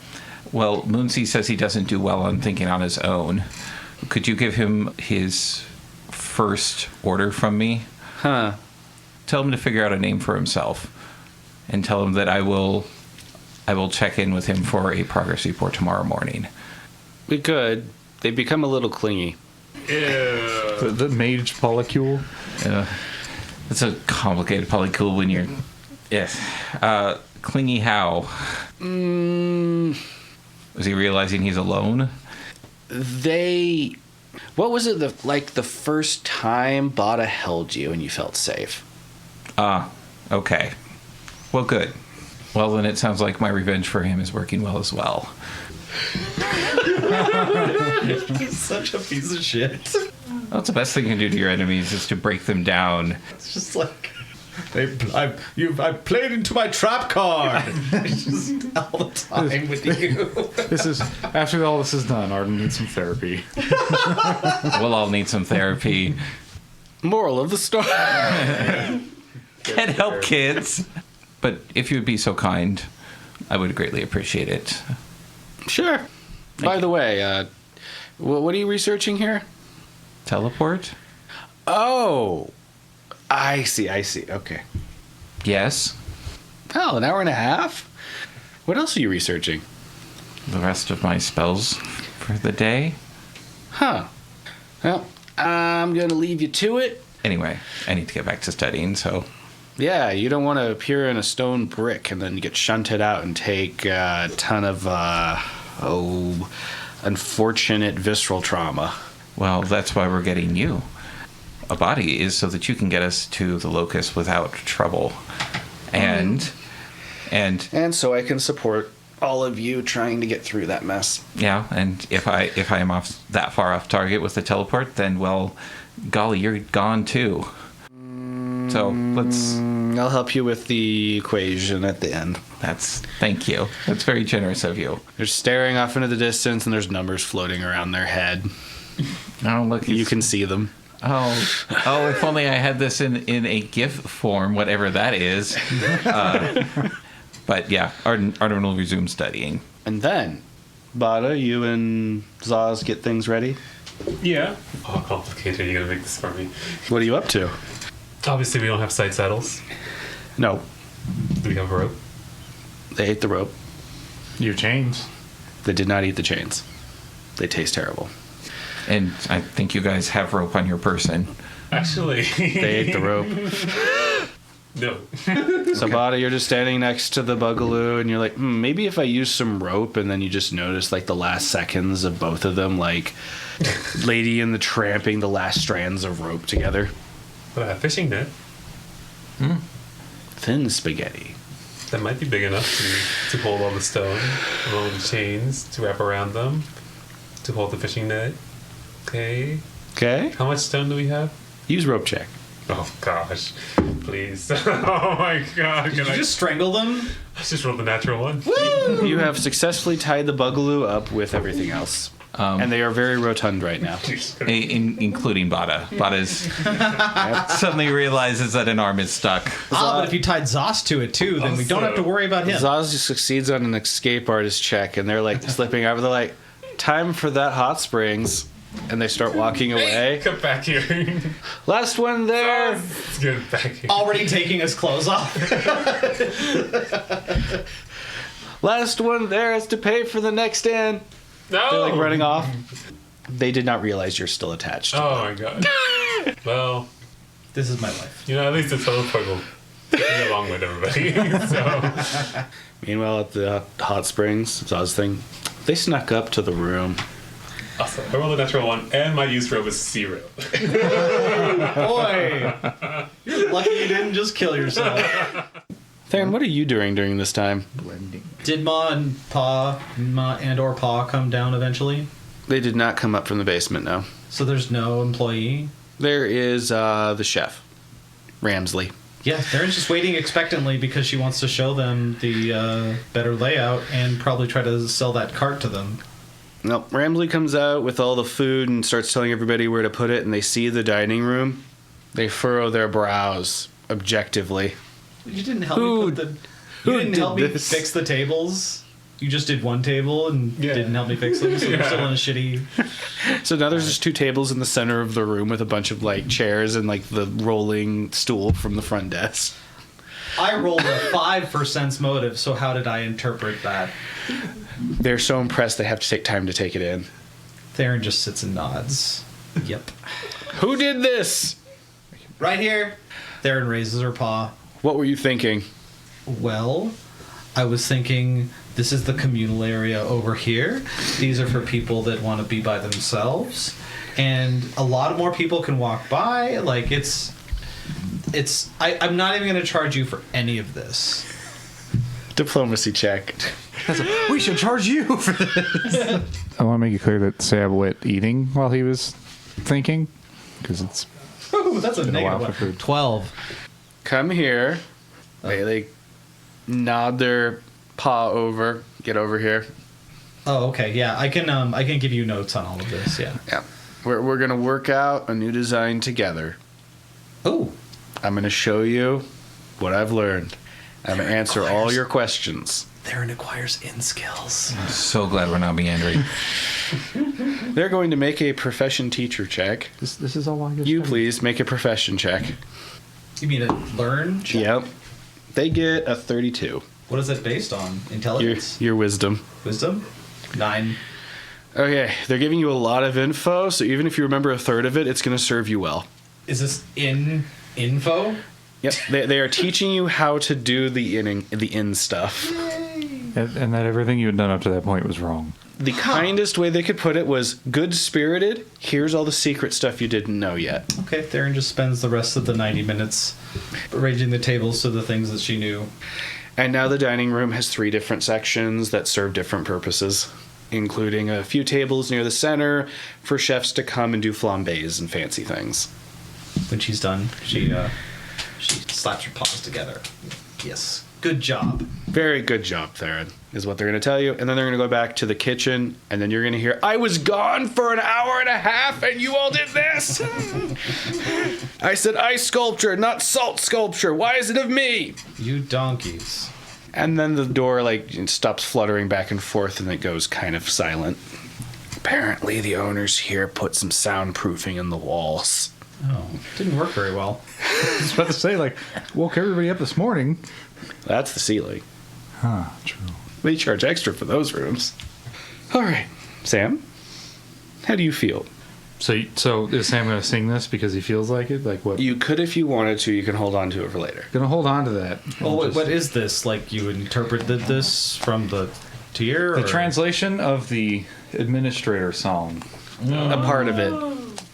Well, Moonsea says he doesn't do well on thinking on his own. Could you give him his first order from me? Huh. Tell him to figure out a name for himself, and tell him that I will check in with him for a progress report tomorrow morning. We could. They become a little clingy. The mage polycule. It's a complicated polycule when you're Yes. Clingy how? Is he realizing he's alone? What was it the first time Bata held you and you felt safe? Okay. Well, good. Well, then it sounds like my revenge for him is working well as well. Such a piece of shit. That's the best thing you can do to your enemies is to break them down. It's just like I played into my trap card. It's just all the time with you. This is after all this is done. Arden needs some therapy. We'll all need some therapy. Moral of the story. Can't help kids. But if you would be so kind, I would greatly appreciate it. Sure. By the way, what are you researching here? Teleport? Oh, I see. Okay. Yes. Oh, an hour and a half? What else are you researching? The rest of my spells for the day. Huh. Well, I'm going to leave you to it. Anyway, I need to get back to studying, so... Yeah, you don't want to appear in a stone brick and then get shunted out and take a ton of, unfortunate visceral trauma. Well, that's why we're getting you. A body is so that you can get us to the Locus without trouble. And so I can support all of you trying to get through that mess. yeah, and if I am off that far off target with the teleport, then well, golly, you're gone too. So let's. I'll help you with the equation at the end. Thank you. That's very generous of you. They're staring off into the distance, and there's numbers floating around their head. Oh, look. You can see them. Oh, if only I had this in a GIF form, whatever that is. But yeah, Arden will resume studying. And then, Bata, you and Zaz get things ready. Yeah. Oh, complicated. You're gonna make this for me. What are you up to? Obviously, we don't have side saddles. No, Do we have a rope? they ate the rope. Your chains. They did not eat the chains. They taste terrible. And I think you guys have rope on your person. Actually, They ate the rope. no. So Bata, you're just standing next to the Bugaloo, and you're like, maybe if I use some rope, and then you just notice like the last seconds of both of them, like Lady and the tramping the last strands of rope together. But a fishing net Thin spaghetti. that might be big enough to hold all the stone, along with the chains to wrap around them, to hold the fishing net. Okay. Okay. How much stone do we have? Use rope check. Oh gosh, please! Oh my god! Did you just strangle them? I just rolled the natural one. You have successfully tied the Bugaloo up with everything else. And they are very rotund right now. Including Bata. Bata's suddenly realizes that an arm is stuck. But if you tied Zos to it too, then we don't have to worry about him. Zaz just succeeds on an escape artist check, and they're like slipping over. They're like, time for that hot springs. And they start walking away. Come back here. Last one there. Let's get back here. Already taking his clothes off. Last one there is to pay for the next inn. No. They're like running off. They did not realize you're still attached. Oh my god. Well, This is my life. you know, at least the teleport will get me along with everybody. So Meanwhile, at the hot springs, Zaz thing, they snuck up to the room. awesome. I rolled a natural one, and my use rope is 0. Boy, you're lucky you didn't just kill yourself. Theron, what are you doing during this time? Blending. Did Ma and Pa come down eventually? They did not come up from the basement, no. So there's no employee? There is the chef, Ramsley. Yeah, Theron's just waiting expectantly because she wants to show them the better layout and probably try to sell that cart to them. No, Ramsley comes out with all the food and starts telling everybody where to put it, and they see the dining room. They furrow their brows objectively. You didn't help Who- me put the. who You didn't did help me this? fix the tables. You just did one table and Yeah. didn't help me fix them, so we're still in a shitty. So now there's just 2 tables in the center of the room with a bunch of like chairs and like the rolling stool from the front desk. I rolled a 5 for sense motive, so how did I interpret that? They're so impressed they have to take time to take it in. Theron just sits and nods. Yep. Who did this? Right here. Theron raises her paw. What were you thinking? Well, I was thinking this is the communal area over here. These are for people that want to be by themselves. And a lot more people can walk by. Like, I'm not even going to charge you for any of this. Diplomacy check. We should charge you for this. I want to make it clear that Sam went eating while he was thinking, because it's Ooh, that's a been a while negative for one. food. 12. Come here. They nod their paw over. Get over here. Oh, okay. Yeah, I can give you notes on all of this. Yeah. Yeah. We're going to work out a new design together. Oh. I'm going to show you what I've learned. I'm going to answer all your questions. Therrin acquires in skills. I'm so glad we're not meandering. They're going to make a profession teacher check. This is all I get. You please make a profession check. You mean a learn check? Yep. They get a 32. What is it based on? Intelligence? Your wisdom. Wisdom? 9. Okay, they're giving you a lot of info, so even if you remember a third of it, it's going to serve you well. Is this info? Yep, they are teaching you how to do the in stuff. And that everything you had done up to that point was wrong. The kindest way they could put it was good-spirited. Here's all the secret stuff you didn't know yet. Okay, Therrin just spends the rest of the 90 minutes arranging the tables to the things that she knew. And now the dining room has 3 different sections that serve different purposes, including a few tables near the center for chefs to come and do flambés and fancy things. When she's done, she slaps her paws together. Yes. Good job. Very good job, Therrin, is what they're going to tell you. And then they're going to go back to the kitchen, and then you're going to hear, I was gone for an hour and a half, and you all did this. I said ice sculpture, not salt sculpture. Why is it of me? You donkeys. And then the door stops fluttering back and forth, and it goes kind of silent. Apparently, the owners here put some soundproofing in the walls. Oh, didn't work very well. I was about to say, woke everybody up this morning. That's the ceiling. Huh, true. They charge extra for those rooms. All right, Sam, how do you feel? So is Sam going to sing this because he feels like it? Like what? You could if you wanted to. You can hold on to it for later. Going to hold on to that. Oh, what is this? Like, you interpreted this from the tier? The translation of the administrator song. A part of it.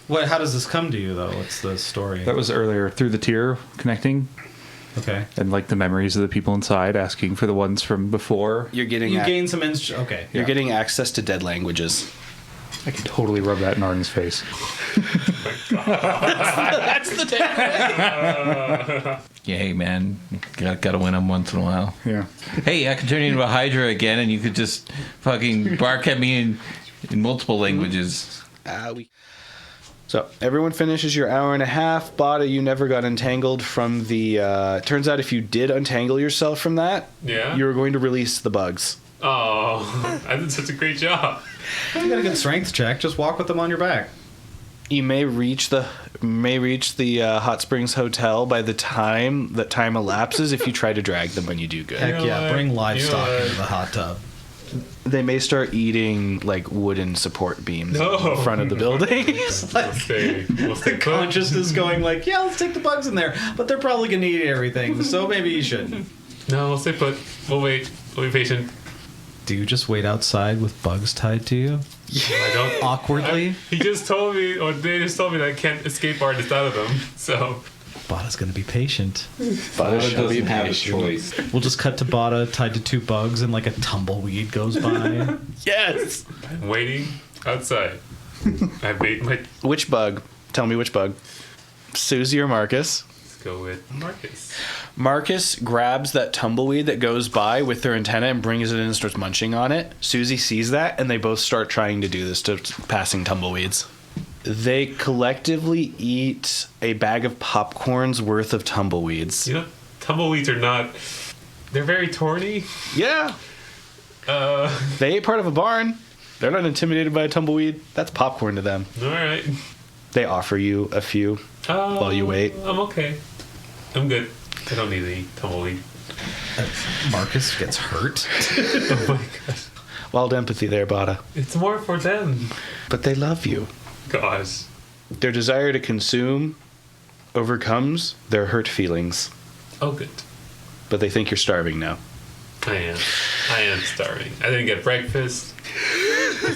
What? How does this come to you, though? What's the story? That was earlier through the tier connecting. Okay. And the memories of the people inside, asking for the ones from before. You're getting You gain some okay. You're getting access to dead languages. I could totally rub that in Arden's face. That's the takeaway. Yeah, hey, man. Gotta win them once in a while. Yeah. Hey, I could turn you into a Hydra again, and you could just fucking bark at me in multiple languages. So everyone finishes your hour and a half. Bata, you never got entangled from the... turns out if you did untangle yourself from that, Yeah? you were going to release the bugs. Oh, I did such a great job. You got a good strength check. Just walk with them on your back. You may reach the Hot Springs Hotel by the time that time elapses if you try to drag them when you do good. Heck know yeah, what? bring You livestock know what? into the hot tub. They may start eating wooden support beams No. in front of the building. We'll stay put. Consciousness going yeah, let's take the bugs in there, but they're probably gonna eat everything, so maybe you shouldn't. No, we'll stay put. We'll wait. We'll be patient. Do you just wait outside with bugs tied to you? I don't. Awkwardly? He just told me, or they just told me that I can't escape artist out of them. So Bata's gonna be patient. Bata shall be doesn't have a patient. choice. We'll just cut to Bata tied to 2 bugs and a tumbleweed goes by. Yes! I'm waiting outside. I made my. Which bug? Tell me which bug. Suzie or Marcus? Let's go with Marcus. Marcus grabs that tumbleweed that goes by with their antenna and brings it in and starts munching on it. Suzie sees that, and they both start trying to do this to passing tumbleweeds. They collectively eat a bag of popcorn's worth of tumbleweeds. You know, tumbleweeds are not. They're very thorny. Yeah, they ate part of a barn. They're not intimidated by a tumbleweed. That's popcorn to them. All right. They offer you a few while you wait. I'm okay. I'm good. I don't need any tumbleweed. Marcus gets hurt. Oh my god. Wild empathy there, Bata. It's more for them. But they love you. Gosh. Their desire to consume overcomes their hurt feelings. Oh, good. but they think you're starving now. I am starving. I didn't get breakfast.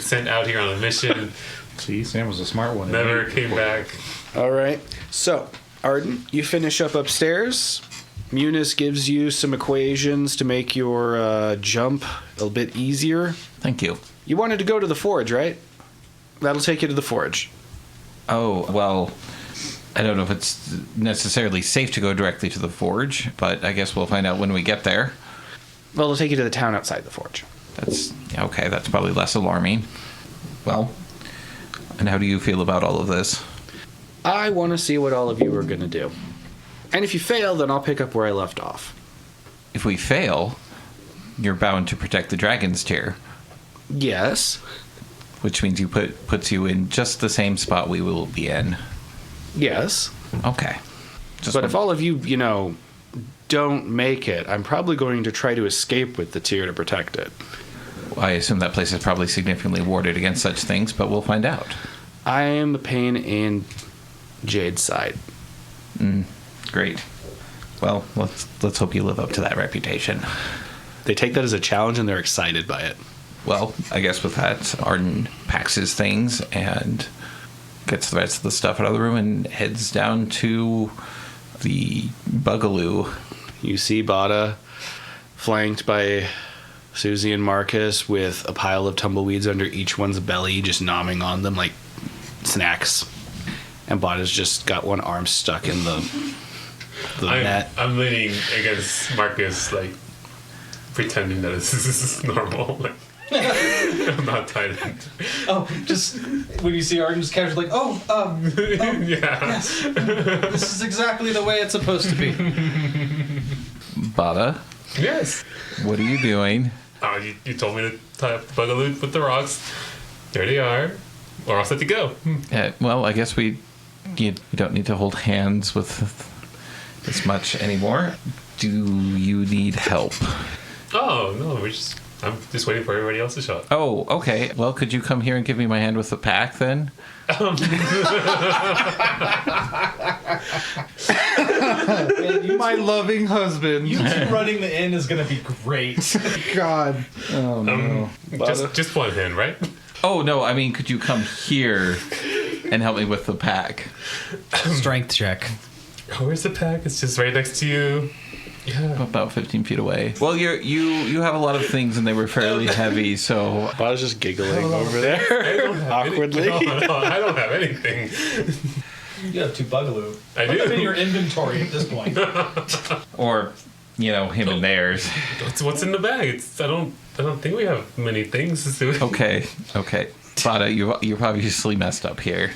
Sent out here on a mission. See, Sam was a smart one. Never came back. All right. So, Arden, you finish up upstairs. Meunice gives you some equations to make your jump a bit easier. Thank you. You wanted to go to the forge, right? That'll take you to the forge. Oh, well, I don't know if it's necessarily safe to go directly to the forge, but I guess we'll find out when we get there. Well, it'll take you to the town outside the forge. That's okay, that's probably less alarming. Well, and how do you feel about all of this? I want to see what all of you are going to do. And if you fail, then I'll pick up where I left off. If we fail, you're bound to protect the dragon's tier, Yes. which means puts you in just the same spot we will be in. Yes. Okay. But if all of you, don't make it, I'm probably going to try to escape with the tier to protect it. I assume that place is probably significantly warded against such things, but we'll find out. I am a pain in Jade's side. Great. Well, let's hope you live up to that reputation. They take that as a challenge and they're excited by it. Well, I guess with that, Arden packs his things and gets the rest of the stuff out of the room and heads down to the Bugaloo. You see Bata flanked by Suzie and Marcus with a pile of tumbleweeds under each one's belly, just nomming on them like snacks. And Bata's just got one arm stuck in the net. I'm leaning against Marcus, like, pretending that this is normal. Like, I'm not tied in. Oh, just when you see Arden just casually like, Yeah. yes, this is exactly the way it's supposed to be. Bata, Yes. what are you doing? Oh, you told me to tie up the Bugaloo with the rocks. There they are. We're all set to go. Well, I guess you don't need to hold hands with as much anymore. Do you need help? Oh, no, I'm just waiting for everybody else to show up. Oh, okay. Well, could you come here and give me my hand with the pack then? My loving husband. You two running the inn is gonna be great. God. Oh no. Just one hand, right? Oh, no, I mean, could you come here and help me with the pack? Strength check. Oh, where's the pack? It's just right next to you. Yeah. About 15 feet away. Well, you have a lot of things, and they were fairly heavy, so... Bata's just giggling over I there don't have awkwardly. No, I don't have anything. You have two Bugaloo. I Put them in do. your inventory at this point. Or, him and theirs. What's in the bag? I don't think we have many things to do. Okay. Bata, you're obviously messed up here.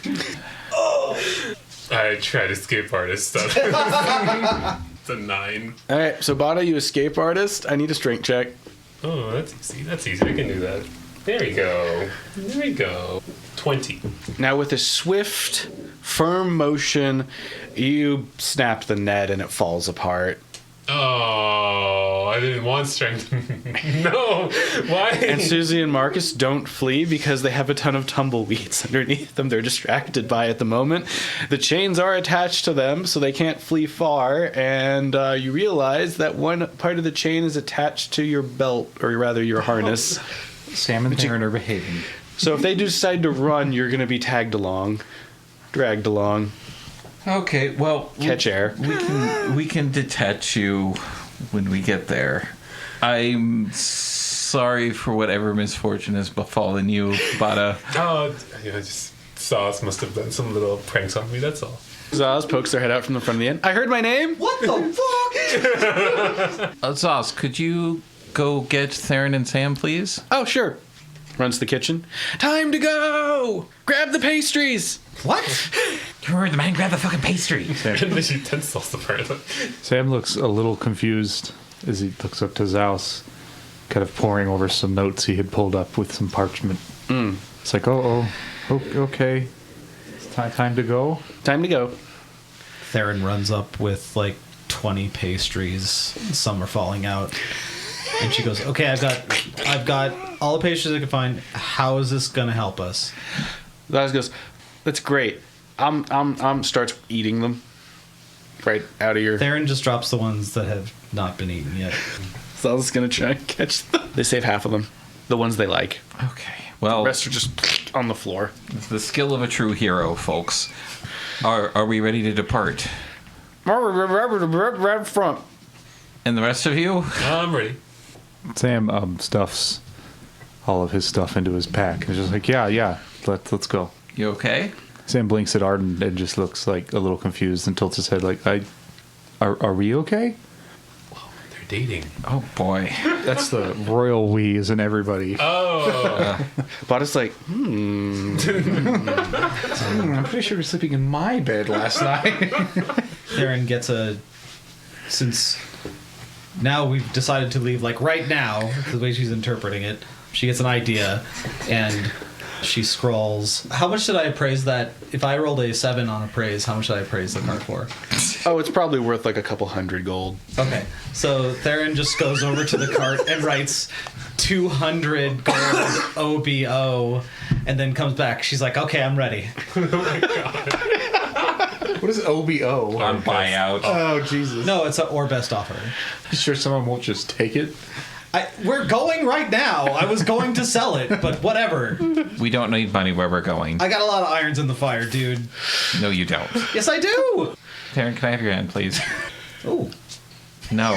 I tried escape artist stuff. It's a 9. All right, so Bata, you escape artist. I need a strength check. Oh, that's easy. That's easy. I can do that. There we go. 20. Now, with a swift, firm motion, you snap the net and it falls apart. Oh, I didn't want strength. No, why? And Suzie and Marcus don't flee because they have a ton of tumbleweeds underneath them. They're distracted by at the moment. The chains are attached to them, so they can't flee far. And you realize that one part of the chain is attached to your belt, or rather your harness. Sam and Therrin are behaving. So if they decide to run, you're going to be dragged along. Okay, well... Catch air. We can detach you when we get there. I'm sorry for whatever misfortune has befallen you, Bata. Oh, just Sauce must have done some little pranks on me, that's all. Zaz pokes their head out from the front of the inn. I heard my name. What the fuck? Zos, could you go get Therrin and Sam, please? Oh, sure. Runs to the kitchen. Time to go! Grab the pastries! What? You heard the man grab the fucking pastry. And the utensils, apparently. Sam looks a little confused as he looks up to Zaus, kind of poring over some notes he had pulled up with some parchment. It's like, okay. It's time to go. Time to go. Therrin runs up with like 20 pastries. Some are falling out. And she goes, "Okay, I've got all the pastries I can find. How is this gonna help us?" Zaz goes, "That's great. I'm starts eating them right out of your..." Therrin just drops the ones that have not been eaten yet. Zal's gonna try and catch them. They save half of them. The ones they like. Okay. Well, The rest are just on the floor. the skill of a true hero, folks. Are we ready to depart? Right front. And the rest of you? I'm ready. Sam stuffs all of his stuff into his pack. He's just like, yeah, let's go. You okay? Sam blinks at Arden and just looks like a little confused and tilts his head like, are we okay? They're dating. Oh boy. That's the royal we, isn't everybody? Oh. Bata's like, I'm pretty sure we're sleeping in my bed last night. Therrin gets since now we've decided to leave like right now, the way she's interpreting it, she gets an idea and she scrolls. How much did I appraise that? If I rolled a 7 on appraise, how much did I appraise the card for? oh, it's probably worth like a couple $100 gold. Okay, so Therrin just goes over to the cart and writes 200 gold OBO and then comes back. She's like, okay, I'm ready. What is OBO? On buyout. Oh, Jesus. No, it's or best offer. You sure someone won't just take it? We're going right now. I was going to sell it, but whatever. We don't need money where we're going. I got a lot of irons in the fire, dude. No, you don't. Yes, I do. Taryn, can I have your hand, please? Oh. No.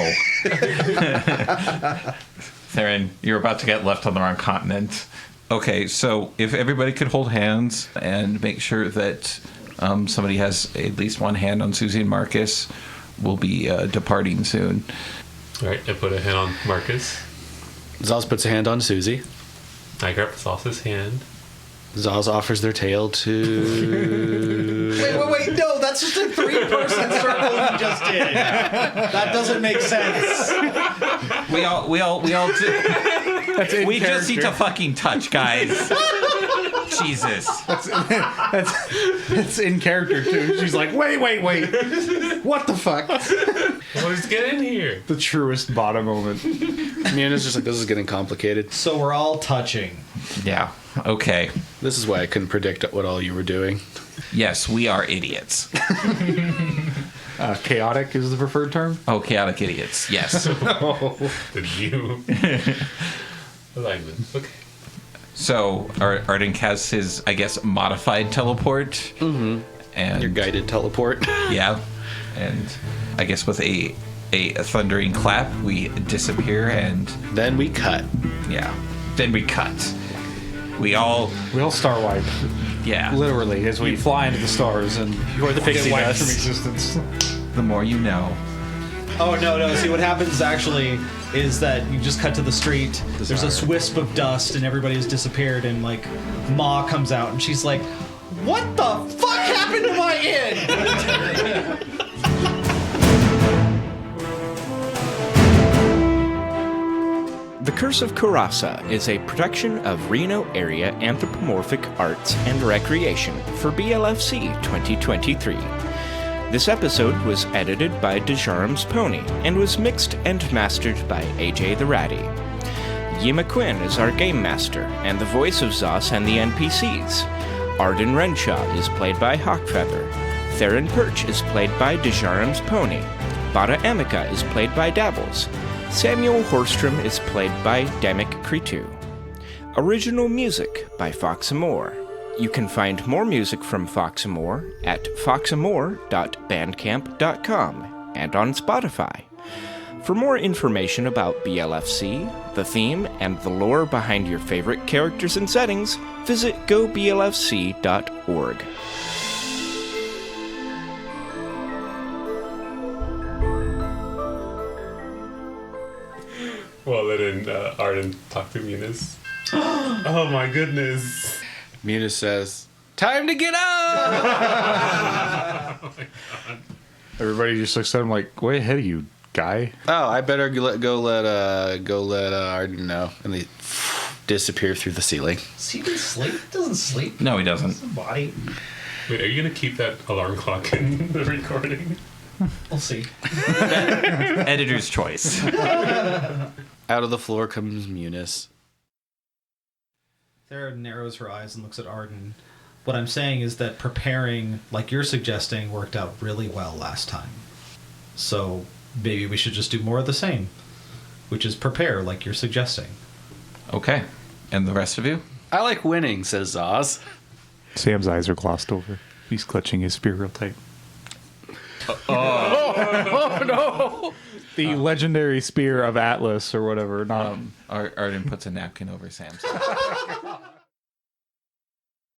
Theron, you're about to get left on the wrong continent. Okay, so if everybody could hold hands and make sure that somebody has at least one hand on Suzie and Marcus, we'll be departing soon. All right, I put a hand on Marcus. Zaz puts a hand on Suzie. I grab Sauce's hand. Zaz offers their tail to... Wait, no, that's just a 3-person circle you just did. That doesn't make sense. We all do. We just need to fucking touch, guys. Jesus. That's in character, too. She's like, wait. What the fuck? Well, let's get in here. The truest Bata moment. Meunice just like, this is getting complicated. So we're all touching. Yeah. Okay. This is why I couldn't predict what all you were doing. Yes, we are idiots. Chaotic is the preferred term? Oh, chaotic idiots. Yes. The new alignment. Okay. So Arden has his, I guess, modified teleport. Mm-hmm. And Your guided teleport. yeah. And I guess with a thundering clap, we disappear and Then we cut. yeah. Then we cut. We all star wipe. yeah. Literally, as we fly into the stars and You're the pixie get wiped dust. from existence. The more you know. Oh, no. See, what happens actually is that you just cut to the street. There's a wisp of dust and everybody has disappeared. And, like, Ma comes out and she's like, what the fuck happened to my inn? The Curse of Coeurasa is a production of Reno Area Anthropomorphic Arts and Recreation for BLFC 2023. This episode was edited by Dejarum's Pony and was mixed and mastered by AJ the Ratty. Yima Quinn is our game master and the voice of Zos and the NPCs. Arden Renshaw is played by Hawkfeather. Theron Perch is played by Dejarum's Pony. Bata Amica is played by Dabbles. Samuel Horstrom is played by Demic Cretu. Original music by Foxamore. You can find more music from Foxamore at foxamore.bandcamp.com and on Spotify. For more information about BLFC, the theme, and the lore behind your favorite characters and settings, visit goblfc.org. Well, then Arden talked to Meunice. Oh my goodness. Meunice says, time to get up! Everybody just looks at him like, way ahead of you, guy. Oh, I better go let Arden know. And they disappear through the ceiling. Does he sleep? Doesn't sleep. No, he doesn't. Body. Wait, are you going to keep that alarm clock in the recording? We'll see. Editor's choice. Out of the floor comes Meunice. Sarah narrows her eyes and looks at Arden. What I'm saying is that preparing, like you're suggesting, worked out really well last time. So maybe we should just do more of the same, which is prepare, like you're suggesting. Okay. And the rest of you? I like winning, says Zaz. Sam's eyes are glossed over. He's clutching his spear real tight. Oh no! The legendary spear of Atlas or whatever. Not Arden puts a napkin over Sam's.